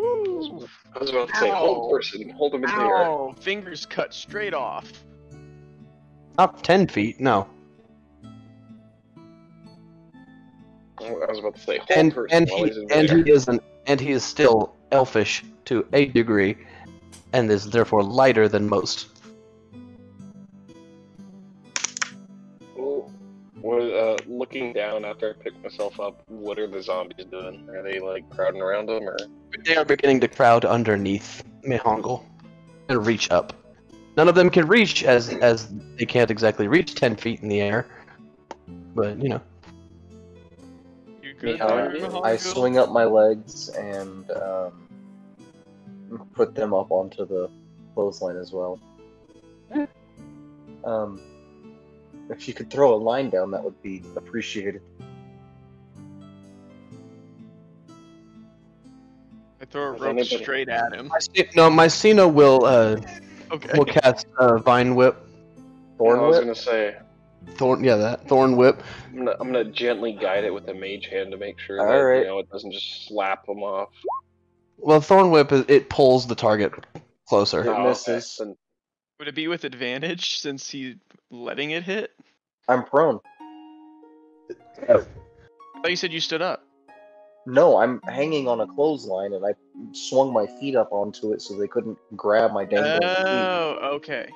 Ooh. I was about to say, hold person, hold him in the air. Ow! Fingers cut straight off. Not 10 feet, no. I was about to say, hold And person while he's in the air. he is still elfish to a degree, and is therefore lighter than most. Ooh. Looking down after I pick myself up, what are the zombies doing? Are they like crowding around him, or? They are beginning to crowd underneath Mihongle and reach up. None of them can reach, as they can't exactly reach 10 feet in the air. But, you know. You good Uh, there, I Mahongo? swing up my legs and put them up onto the clothesline as well. Yeah. If you could throw a line down, that would be appreciated. I throw a Has rope anybody- straight at him. Mycena will Okay. cast Vine Whip. Thorn I was whip? gonna say, Thorn Whip. I'm gonna gently guide it with a mage hand to make sure All that right. it doesn't just slap him off. Well, Thorn Whip it pulls the target closer. It misses. Then Would it be with advantage since he's letting it hit? I'm prone. I thought you said you stood up. No, I'm hanging on a clothesline, and I swung my feet up onto it so they couldn't grab my dangling feet. Oh, okay.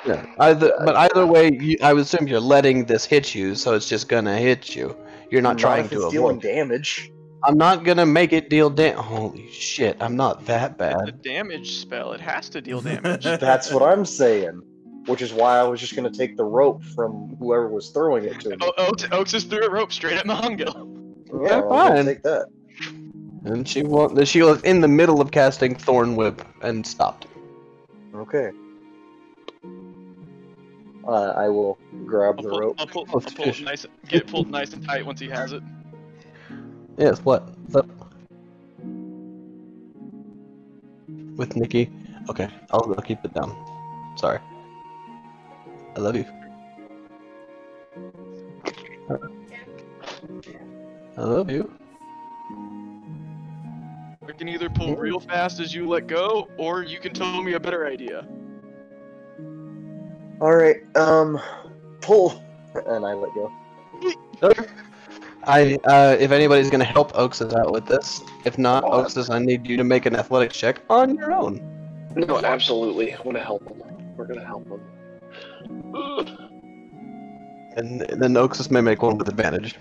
Yeah. Either way, I would assume you're letting this hit you, so it's just gonna hit you. You're not trying if to it's dealing avoid. damage. I'm not gonna make it deal damage. Holy shit! I'm not that It's a bad. damage spell. It has to deal damage. That's what I'm saying. Which is why I was just gonna take the rope from whoever was throwing it to me. Oaks just threw a rope straight at Mahungo. Yeah, I'm gonna fine. take that. And she was in the middle of casting Thorn Whip and stopped. Okay. I will grab the rope. I'll pull it nice, get it pulled nice and tight once he has it. Yes. What? With Nikki. Okay. I'll keep it down. Sorry. I love you. I love you. I can either pull real fast as you let go, or you can tell me a better idea. Alright, pull! And I let go. If anybody's gonna help Oakses out with this, if not, Oakses, I need you to make an athletics check on your own. no, absolutely. I'm gonna help him. We're gonna help him. And then Oakses may make one with advantage.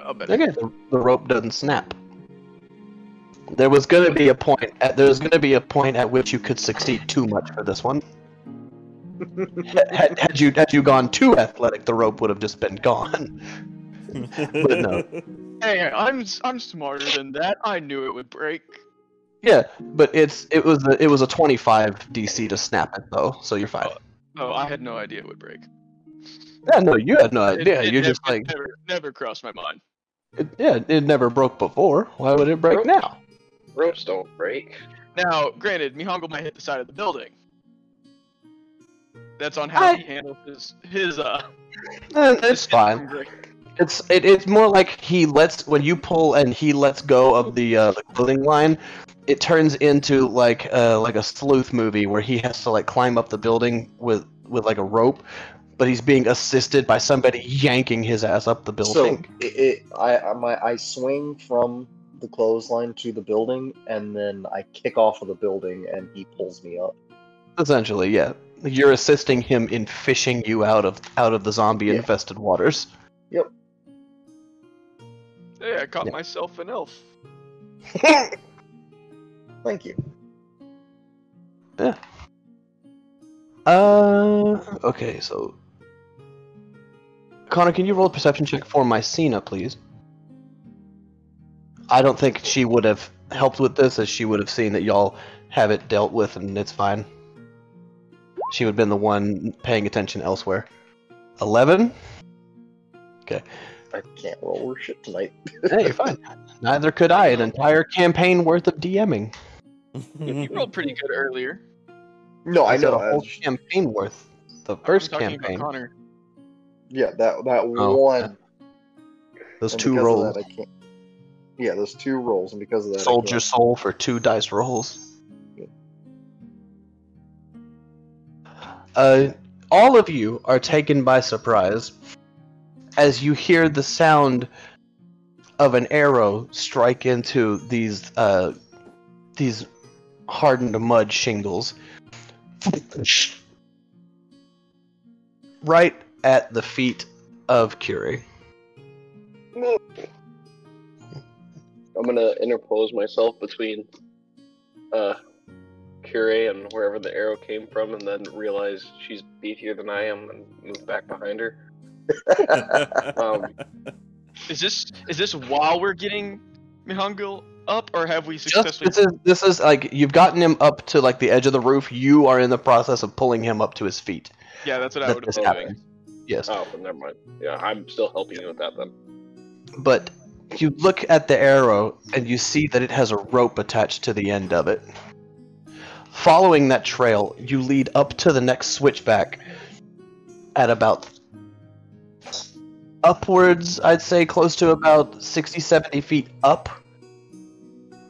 Oh, better. Okay, the rope doesn't snap. There was gonna be a point at which you could succeed too much for this one. had you gone too athletic, the rope would have just been gone. But no. Hey, I'm smarter than that. I knew it would break. Yeah, but it was a 25 DC to snap it though, so you're fine. Oh, I had no idea it would break. Yeah, no, you had no idea. It You're just like, never crossed my mind. it never broke before. Why would it break now? Ropes don't break. Now, granted, Mihongo might hit the side of the building. That's on how he handles his It's fine. It's more like when you pull and he lets go of the clothing line, it turns into like a sleuth movie where he has to like climb up the building with like a rope, but he's being assisted by somebody yanking his ass up the building. So I swing from the clothesline to the building, and then I kick off of the building, and he pulls me up. Essentially, yeah. You're assisting him in fishing you out of the zombie-infested waters. Yep. Hey, I caught myself an elf. Thank you. Yeah. Okay, so Connor, can you roll a perception check for Mycena, please? I don't think she would have helped with this, as she would have seen that y'all have it dealt with and it's fine. She would have been the one paying attention elsewhere. 11? Okay. I can't roll worse shit tonight. Hey, you're fine. Neither could I. An entire campaign worth of DMing. You rolled pretty good earlier. No, I said know. a whole campaign worth. The first I'm talking about campaign. Connor. Yeah, that Oh, one. Those And two because of rolls. that, I can't. Yeah, those two rolls, and because of that, Sold I your soul for 2 dice rolls. All of you are taken by surprise as you hear the sound of an arrow strike into these hardened mud shingles. Right at the feet of Curie. I'm gonna interpose myself between Curie and wherever the arrow came from, and then realize she's beefier than I am, and move back behind her. Is this while we're getting Mihongo up, or have we successfully? This is like you've gotten him up to like the edge of the roof. You are in the process of pulling him up to his feet. Yeah, that's what I would have This thought. happened. Yes. Oh, never mind. Yeah, I'm still helping you with that then. But you look at the arrow and you see that it has a rope attached to the end of it. Following that trail, you lead up to the next switchback at about upwards, I'd say close to about 60, 70 feet up,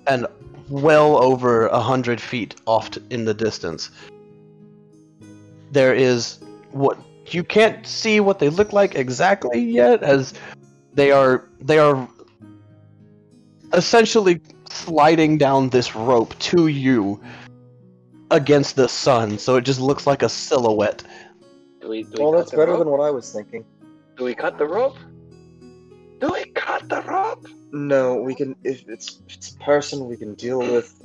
and well over 100 feet off in the distance. There is what you can't see what they look like exactly yet, as they are essentially sliding down this rope to you against the sun, so it just looks like a silhouette. Do we Well, cut that's the better rope? than what I was thinking. Do we cut the rope? Do we cut the rope? No, we can. If it's a person we can deal with,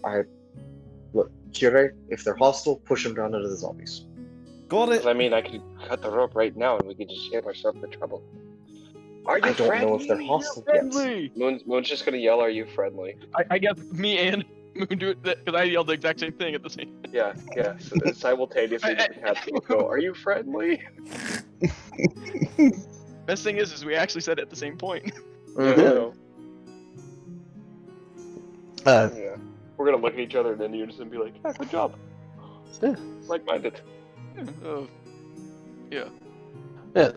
look, Kire. If they're hostile, push them down into the zombies. Got it. 'Cause I mean, I could cut the rope right now, and we could just save ourselves the trouble. Are you I don't friendly? know if they're hostile yet. Friendly. Moon's just gonna yell, "Are you friendly?" I guess me and Moon do it because I yelled the exact same thing at the same. Yeah. So simultaneously, the cats will go, "Are you friendly?" Best thing is we actually said it at the same point. Mhm. So, Uh, yeah. We're gonna look at each other in unison and be like, "Yeah, good job." Yeah. Like-minded. yeah,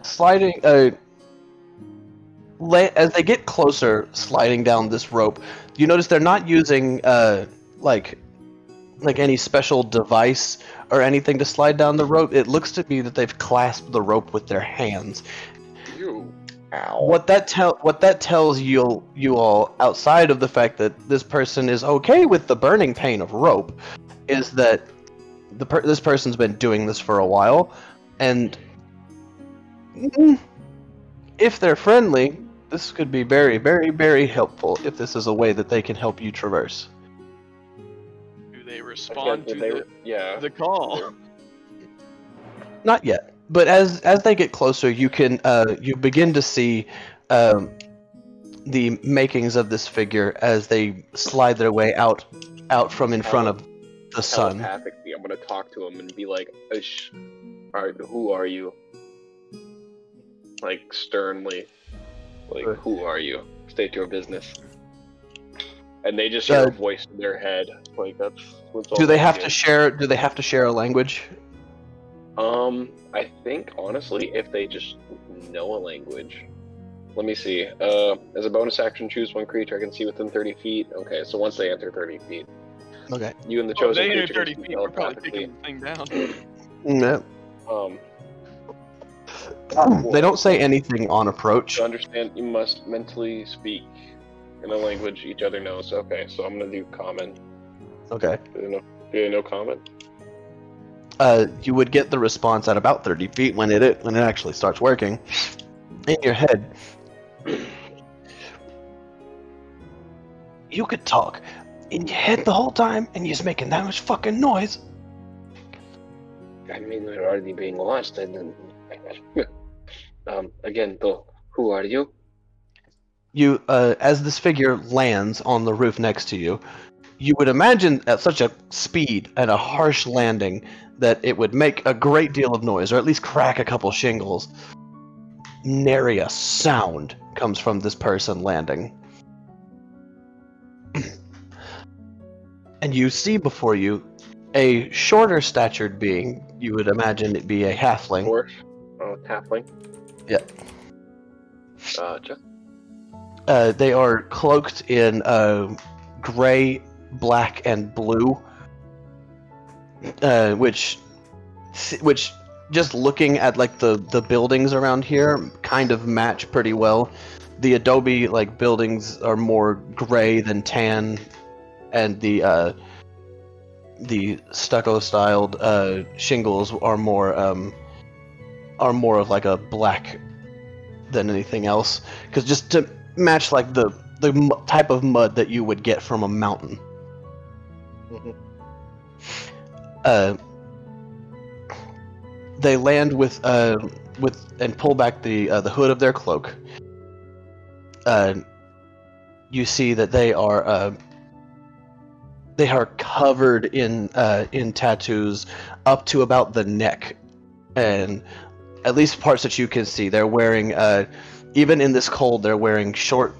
sliding. As they get closer, sliding down this rope, you notice they're not using like any special device or anything to slide down the rope. It looks to me that they've clasped the rope with their hands. You. Ow. What that tells you all, outside of the fact that this person is okay with the burning pain of rope, is that this person's been doing this for a while, and if they're friendly, this could be very, very, very helpful if this is a way that they can help you traverse. Do they respond to Yeah. the call? Not yet, but as they get closer, you can you begin to see the makings of this figure as they slide their way out from in front of the sun. Telepathically, I'm gonna talk to him and be like, "Alright, who are you?" Like sternly, like, "Who are you? State your business." And they just hear a voice in their head. Like that's what's all. Do they have to share? Do they have to share a language? I think honestly, if they just know a language. Let me see. As a bonus action, choose one creature I can see within 30 feet. Okay, so once they enter 30 feet, Okay. you and the Oh, chosen they enter creature 30 can speak feet. We're probably telepathically. taking the thing down. Yeah. They don't say anything on approach. To understand, you must mentally speak in a language each other knows. Okay, so I'm gonna do common. Okay. Do they know common? You would get the response at about 30 feet when it actually starts working. In your head, you could talk in your head the whole time, and you're just making that much fucking noise. I mean, we're already being watched, and then again, though, who are you? You, as this figure lands on the roof next to you, you would imagine at such a speed and a harsh landing that it would make a great deal of noise, or at least crack a couple shingles. Nary a sound comes from this person landing. And you see before you a shorter statured being. You would imagine it be a halfling. Dwarf? Oh, halfling. Yeah. Gotcha. They are cloaked in gray, black, and blue, which just looking at like the buildings around here kind of match pretty well. The adobe buildings are more gray than tan, and the stucco styled shingles are more of like a black than anything else, because just to match like the type of mud that you would get from a mountain. Mhm. They land with and pull back the hood of their cloak. You see that they are covered in tattoos up to about the neck, and at least parts that you can see. They're wearing even in this cold, they're wearing short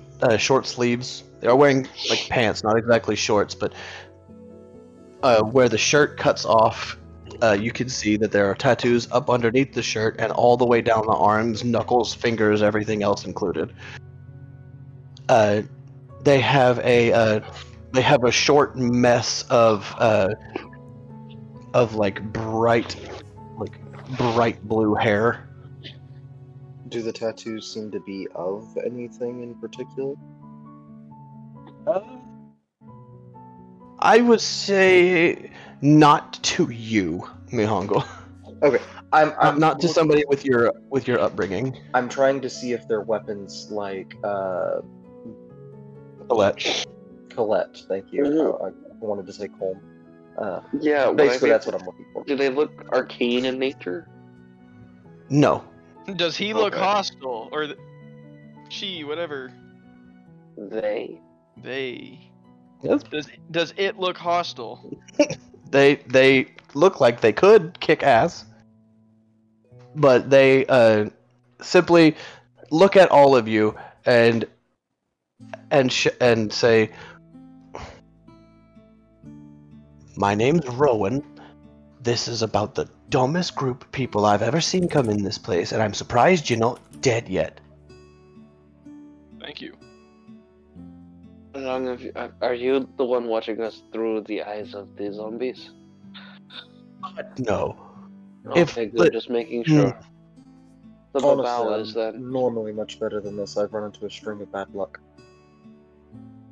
sleeves. They're wearing like pants, not exactly shorts, but where the shirt cuts off you can see that there are tattoos up underneath the shirt and all the way down the arms, knuckles, fingers, everything else included. They have a short mess of like bright blue hair. Do the tattoos seem to be of anything in particular? I would say not to you, Mihongo. Okay, I'm Not to somebody with your upbringing. I'm trying to see if they're weapons like Colette. Colette. Thank you. I wanted to say Colm. Yeah, Basically, that's what I'm looking for. Do they look arcane in nature? No. Does he look Okay. hostile? Or she, whatever. They? They. Yes. Does it look hostile? They look like they could kick ass, but they simply look at all of you and say, "My name's Rowan. This is about the dumbest group of people I've ever seen come in this place, and I'm surprised you're not dead yet." Thank you. How long have you, are you the one watching us through the eyes of the zombies? No. Okay, good. Just making sure. The Honestly, Babao is I'm then normally much better than this. I've run into a string of bad luck.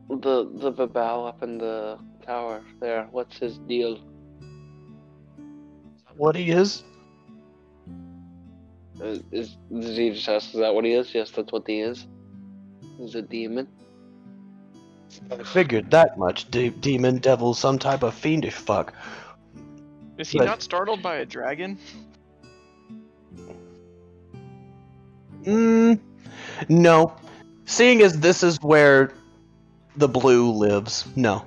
the Babao up in the tower there. What's his deal? What he is? Did he just ask? Is that what he is? Yes, that's what he is. He's a demon. I figured that much. Demon, devil, some type of fiendish fuck. Is he But- not startled by a dragon? No. Seeing as this is where the blue lives, no.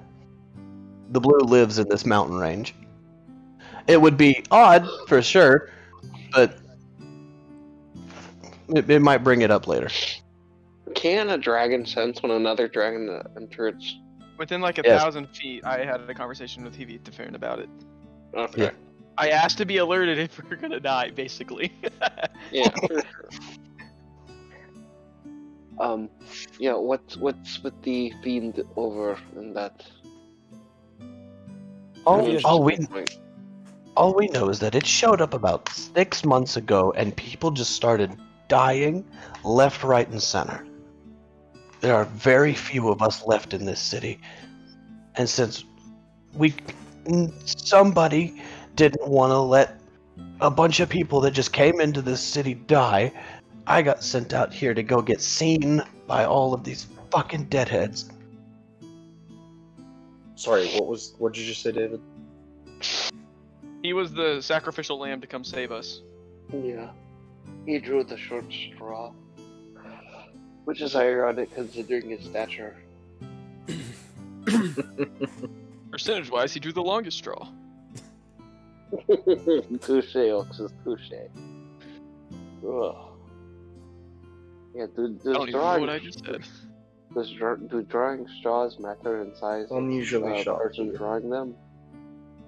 The blue lives in this mountain range. It would be odd, for sure, but it might bring it up later. Can a dragon sense when another dragon enters? Within like a Yes. 1,000 feet, I had a conversation with Heavy Tefern about it. Okay. Yeah. I asked to be alerted if we're gonna die, basically. Yeah, for sure. Yeah. What's with the fiend over in that? All Point? we know is that it showed up about 6 months ago, and people just started dying left, right, and center. There are very few of us left in this city, and since somebody didn't want to let a bunch of people that just came into this city die, I got sent out here to go get seen by all of these fucking deadheads. Sorry, what did you just say, David? He was the sacrificial lamb to come save us. Yeah. He drew the short straw, which is ironic considering his stature. Percentage-wise, he drew the longest straw. Touche, Oxus, touche. Ugh. Yeah, I don't even know what I just said. do drawing straws matter in size? Unusually sharp. Person drawing them,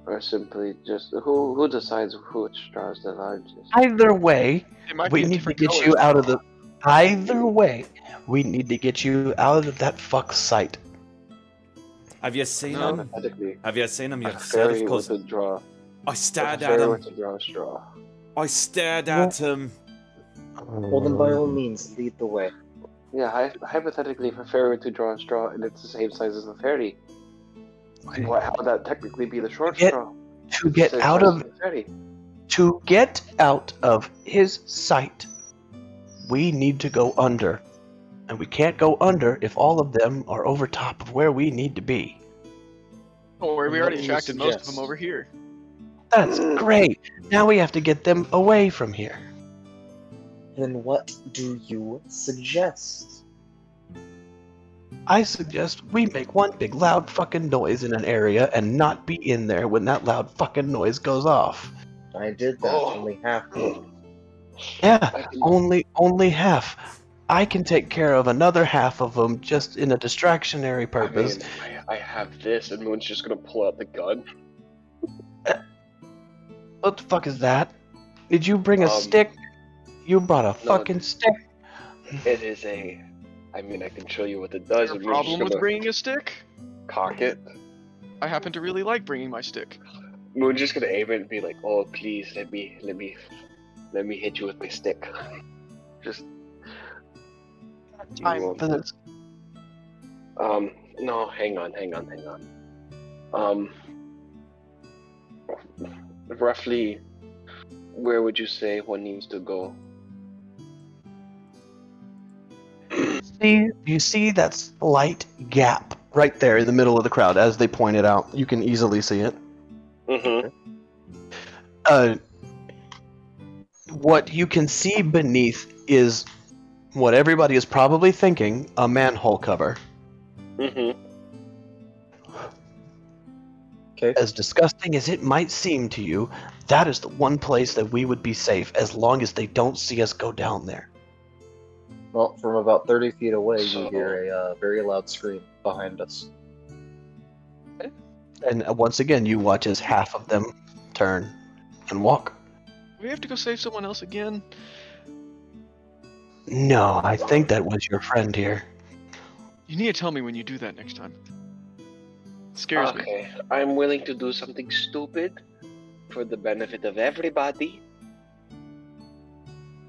or simply just who decides which straws the largest? Either way, It might we be a need to different get color. you out of the. Either way, we need to get you out of that fuck sight. Have you seen No. him? Hypothetically, Have you seen him a yourself? fairy Because with a draw. I A stared at fairy him. with a draw straw. I stared at him. Well, then by all means, lead the way. Yeah, hypothetically, if a fairy were to draw a straw and it's the same size as the fairy, how would that technically be the short Get- straw? To get Same out size of as the fairy. to get out of his sight, we need to go under, and we can't go under if all of them are over top of where we need to be. Don't worry, we What already do you attracted most of suggest? them over here. That's great. Now we have to get them away from here. Then what do you suggest? I suggest we make one big loud fucking noise in an area and not be in there when that loud fucking noise goes off. I did that, only half. Yeah, I can- only half. I can take care of another half of them just in a distractionary purpose. I mean, I have this, and Moon's just gonna pull out the gun. What the fuck is that? Did you bring a stick? You brought a No. fucking stick. It is a. I mean, I can show you what it does. Your If you're just problem with gonna bringing a stick? cock it, I happen to really like bringing my stick. we're just gonna aim it and be like, "Oh, please, let me hit you with my stick." Just Time for this. No, hang on. Roughly, where would you say one needs to go? See, you see that slight gap right there in the middle of the crowd as they point it out. You can easily see it. Mm-hmm. What you can see beneath is what everybody is probably thinking, a manhole cover. Mm-hmm. Okay. As disgusting as it might seem to you, that is the one place that we would be safe as long as they don't see us go down there. Well, from about 30 feet away, So- you hear a very loud scream behind us. And once again, you watch as half of them turn and walk. Do we have to go save someone else again? No, I think that was your friend here. You need to tell me when you do that next time. It scares me. Okay, I'm willing to do something stupid for the benefit of everybody.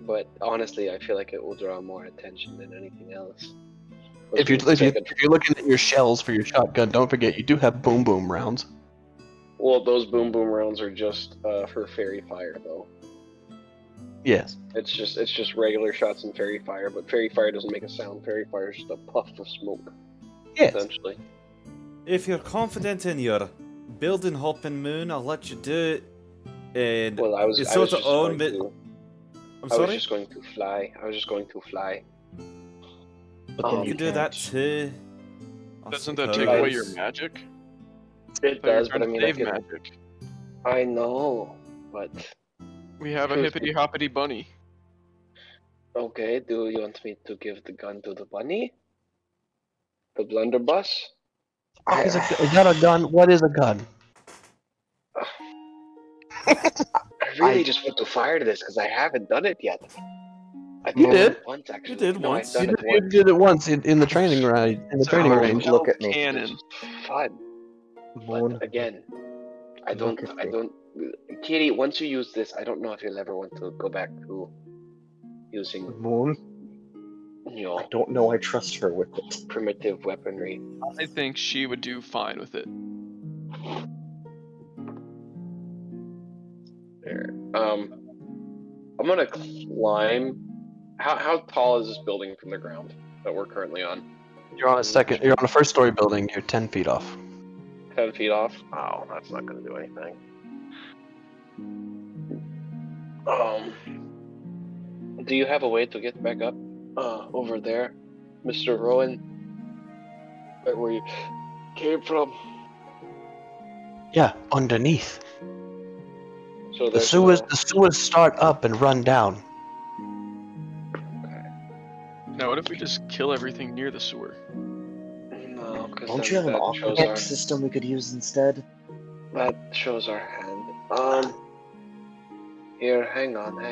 But honestly, I feel like it will draw more attention than anything else. If you're looking at your shells for your shotgun, don't forget you do have boom boom rounds. Well, those boom boom rounds are just for fairy fire, though. Yes. It's just regular shots in fairy fire, but fairy fire doesn't make a sound. Fairy fire is just a puff of smoke, Yes. essentially. If you're confident in your building hopping moon, I'll let you do it. And Well, I was it's I sort was of just own going bit. to. I'm I was sorry. just going to fly. I was just going to fly. But then You you can do that can't. too. I Doesn't that take away your magic? It Thought you were does, trying but I to mean, I save can. magic. I know, but We have a True. hippity hoppity bunny. okay. Do you want me to give the gun to the bunny? The blunderbuss? Is that a gun? What is a gun? I really just want to fire this because I haven't done it yet. I You did did. it once, actually. did no, once. I've done it You once. did it once in the training ride, in the training Moon, range. look at me. Cannon. Fun, Moon, but again, I look at me. don't. Kitty, once you use this, I don't know if you'll ever want to go back to using, Moon, you know, I don't know I trust her with it. primitive weaponry. I think she would do fine with it. There. I'm gonna climb. How tall is this building from the ground that we're currently on? You're on a first story building, you're 10 feet off. 10 feet off? Oh, that's not gonna do anything. Do you have a way to get back up over there, Mr. Rowan? Right where you came from? Yeah, underneath. So The there's sewers start up and run down. Now, what if we just kill everything near the sewer? No, because Don't you have an aqueduct system we could use instead? that shows our hand. Here, hang on.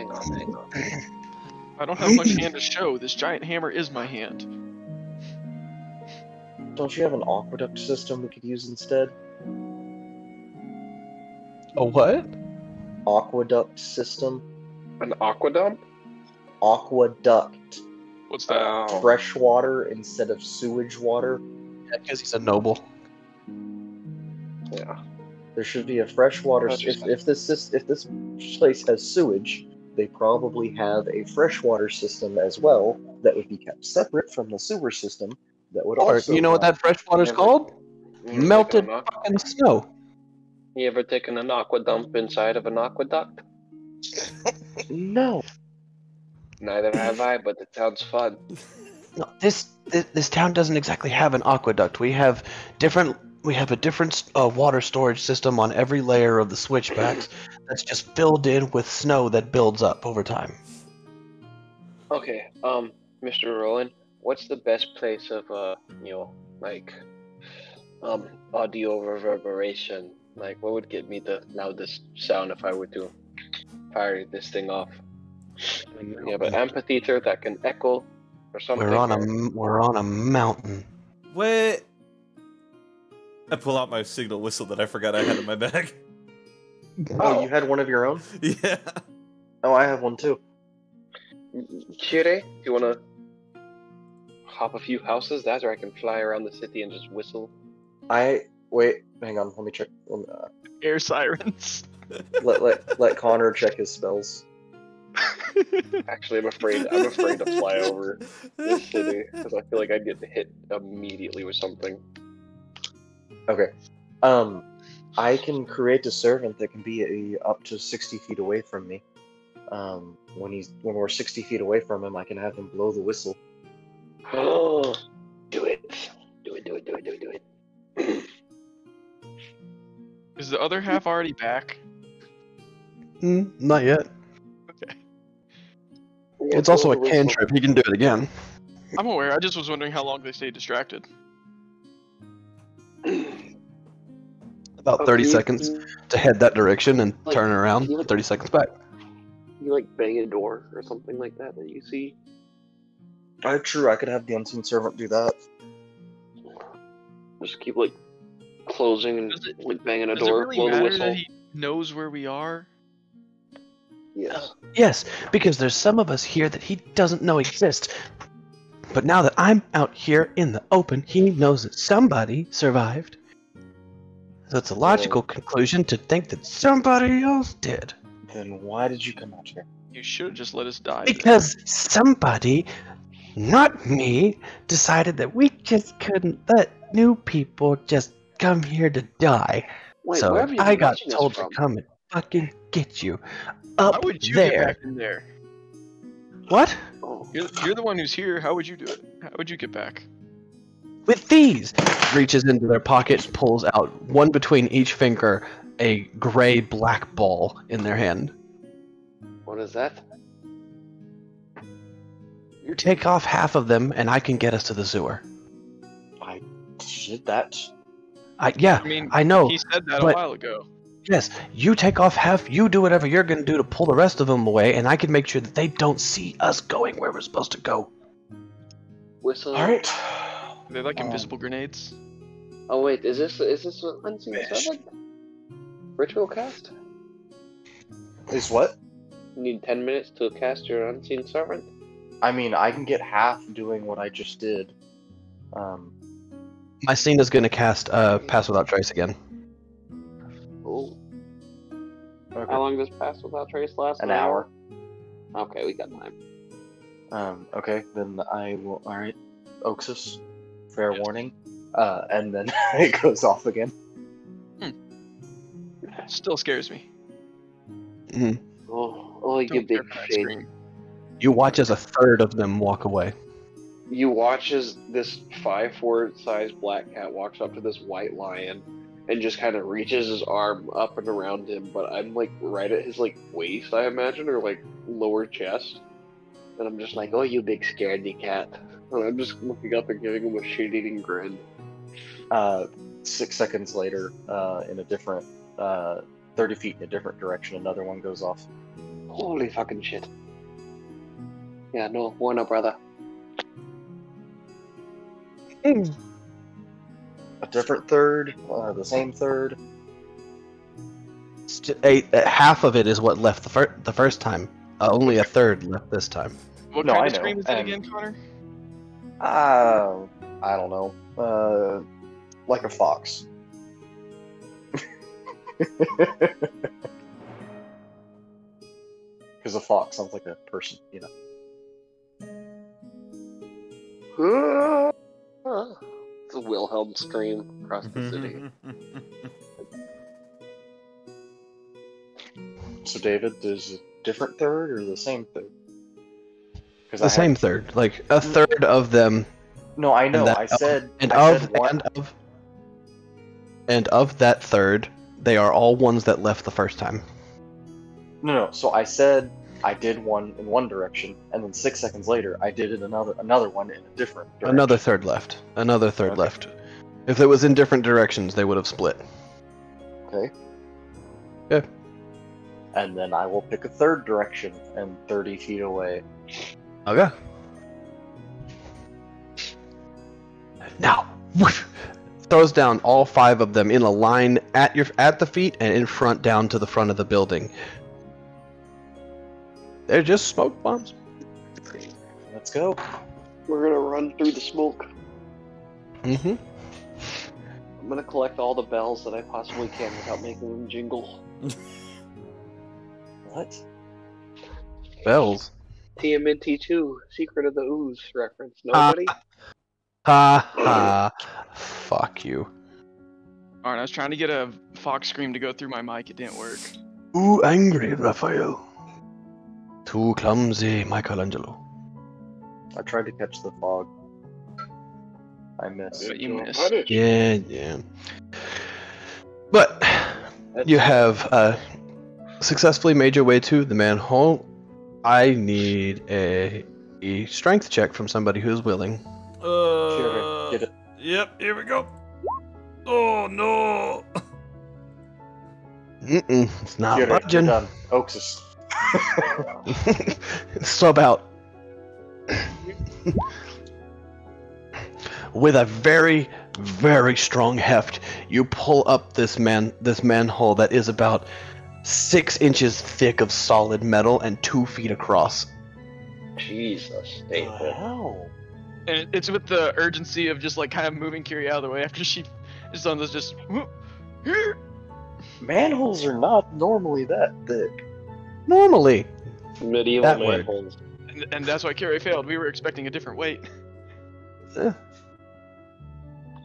I don't have much hand to show. This giant hammer is my hand. Don't you have an aqueduct system we could use instead? A what? Aqueduct system? An aquadump? Aqueduct. What's that? Fresh water instead of sewage water. Yeah, because he's a noble. Yeah. There should be a freshwater. That's just- If this place has sewage, they probably have a freshwater system as well that would be kept separate from the sewer system. That would Or, also. you know what that fresh water's Never- called? You ever Melted taken an fucking snow. You ever taken an aquadump inside of an aqueduct? No. Neither have I, but it sounds fun. No, this town doesn't exactly have an aqueduct. We have a different water storage system on every layer of the switchbacks that's just filled in with snow that builds up over time. Okay, Mr. Rowan, what's the best place of, audio reverberation Like, what would get me the loudest sound if I were to fire this thing off? You have an amphitheater that can echo or something. We're on a mountain. Wait. I pull out my signal whistle that I forgot I had in my bag. Oh, you had one of your own? Yeah. Oh, I have one too. Kire, do you want to hop a few houses? That's where I can fly around the city and just whistle. Wait, hang on, let me check. Air sirens. Let Connor check his spells. Actually, I'm afraid to fly over this city because I feel like I'd get hit immediately with something. Okay. I can create a servant that can be up to 60 feet away from me. When we're 60 feet away from him, I can have him blow the whistle. Oh, do it. Do it. Is the other half already back? Not yet. Okay. It's also a cantrip. He can do it again. I'm aware. I just was wondering how long they stayed distracted. About 30 seconds to head that direction and Like, turn around. 30 seconds back. You like bang a door or something like that you see? True, I could have the unseen servant do that. Just keep like closing and like banging a Does door, it really blow the matter whistle. that he knows where we are? Yes. Yes, because there's some of us here that he doesn't know exist. But now that I'm out here in the open, he knows that somebody survived. So it's a logical conclusion to think that somebody else did. Then why did you come out here? You should have just let us die. Because somebody, not me, decided that we just couldn't let new people just come here to die. Wait, So where have you I been got watching us told to from? come and fucking get you. How Up would you get there. back in there? What? Oh. You're the one who's here. How would you do it? How would you get back? With these! Reaches into their pocket, pulls out, one between each finger, a gray-black ball in their hand. What is that? You take off half of them, and I can get us to the sewer. I did that. Yeah, I mean, I know. He said that but- a while ago. Yes, you take off half, you do whatever you're gonna do to pull the rest of them away, and I can make sure that they don't see us going where we're supposed to go. Whistle. Alright. They're like invisible grenades. Oh wait, is this an unseen servant? Ritual cast? Is what? You need 10 minutes to cast your unseen servant? I mean, I can get half doing what I just did. My scene is gonna cast Pass Without Trace again. Oh. Okay. How long does Pass Without Trace last? An hour. Okay, we got time. Okay, then I will. Alright. Oxus, fair warning. And then it goes off again. Still scares me. Oh, you Don't big care if I shade. scream. You watch as a third of them walk away. You watch as this 5'4" sized black cat walks up to this white lion and just kind of reaches his arm up and around him, but I'm like right at his like waist, I imagine, or like lower chest. And I'm just like, oh, you big scaredy cat. And I'm just looking up and giving him a shit-eating grin. 6 seconds later, in a different 30 feet in a different direction, another one goes off. Holy fucking shit. Yeah, no, Warner brother. A different third, the same third. Half of it is what left the first time. Only a third left this time. What No, kind I of know, scream is it and- again, Connor? I don't know. Like a fox. Because a fox sounds like a person, you know. It's a Wilhelm scream across the city. So, David, is it a different third or the same third? Because The same third. Like, a third of them. No, I know. And that- I said. And I of said one. and of that third, they are all ones that left the first time. No. So I said I did one in one direction, and then 6 seconds later, I did it another one in a different direction. Another third left. Another third Okay. left. If it was in different directions, they would have split. Okay. Yeah. And then I will pick a third direction and 30 feet away. Okay. Now, whoosh, throws down all 5 of them in a line at the feet and in front down to the front of the building. They're just smoke bombs. Let's go. We're gonna run through the smoke. Mm-hmm. I'm gonna collect all the bells that I possibly can without making them jingle. What? Bells. TMNT 2, Secret of the Ooze reference. Nobody? Ha ha. Fuck you. Alright, I was trying to get a fox scream to go through my mic. It didn't work. Too angry, Raphael. Too clumsy, Michelangelo. I tried to catch the fog. I missed. But you missed. Yeah. But you have successfully made your way to the manhole. I need a strength check from somebody who's willing. Get it. Yep, here we go. Oh no! It's not Get it. You're budging. done. Oaks is. Sub out. With a very, very strong heft, you pull up this manhole that is about 6 inches thick of solid metal and 2 feet across. Jesus, David. Wow. And it's with the urgency of just like kind of moving Kiri out of the way after she his son was just Manholes are not normally that thick. Normally. Medieval That word. manholes. and that's why Kiri failed. We were expecting a different weight.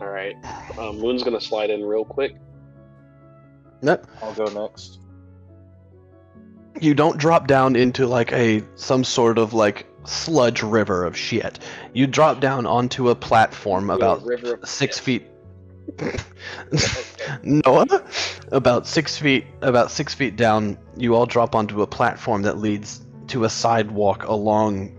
Alright. Moon's gonna slide in real quick. Nope. I'll go next. You don't drop down into like some sort of like sludge river of shit. You drop down onto a platform about river of 6 piss. feet. Noah, about 6 feet. About 6 feet down, you all drop onto a platform that leads to a sidewalk along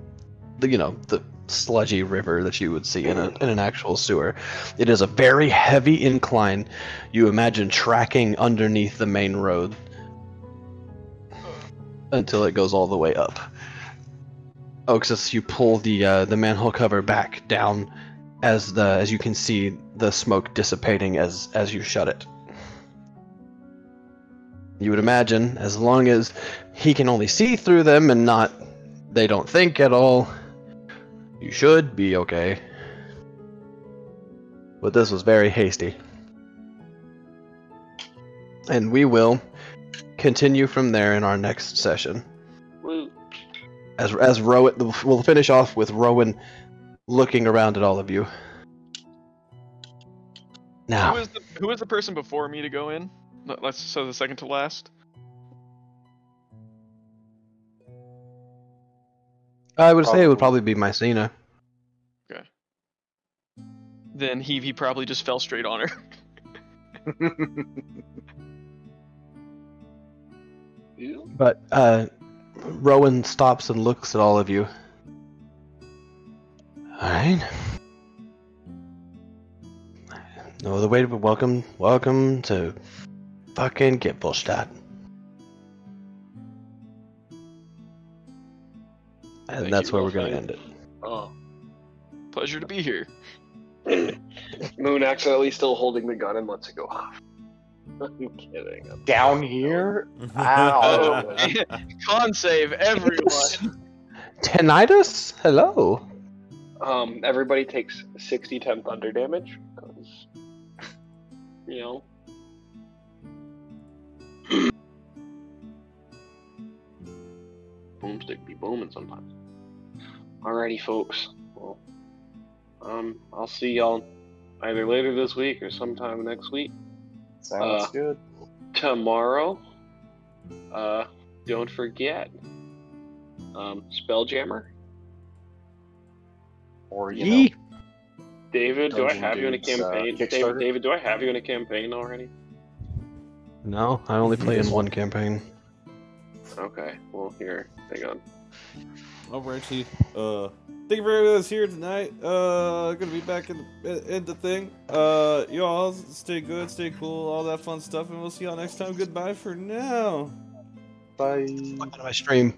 the sludgy river that you would see in an actual sewer. It is a very heavy incline. You imagine tracking underneath the main road until it goes all the way up. Oxus, you pull the manhole cover back down as you can see the smoke dissipating as you shut it. You would imagine, as long as he can only see through them and they don't think at all, you should be okay. But this was very hasty. And we will continue from there in our next session. Woo. As Rowan, we'll finish off with Rowan looking around at all of you. Now, Who was the person before me to go in? So the second to last. I would say it would probably be Mycena. Okay. Then he probably just fell straight on her. But Rowan stops and looks at all of you. Alright. No other way to welcome to fucking Gipfelstadt. And Thank that's you, where we're Wolfgang. gonna end it. Oh. Pleasure to be here. Moon accidentally still holding the gun and lets it go off. I'm kidding. Down here? Oh, Ow. con save everyone. Tinnitus? Hello. Everybody takes 60 10 thunder damage, because, boomstick be booming sometimes. Alrighty, folks. Well, I'll see y'all either later this week or sometime next week. Sounds good. Tomorrow, don't forget, Spelljammer. Or, Yee. David, do I Dungeon have you in a Dudes, campaign? Kickstarter? David, do I have you in a campaign already? No, I only play in one campaign. Okay, well, here, hang on. Alrighty. Thank you for having us here tonight. Gonna be back in the thing. Y'all stay good, stay cool, all that fun stuff, and we'll see y'all next time. Goodbye for now. Bye. Out of my stream.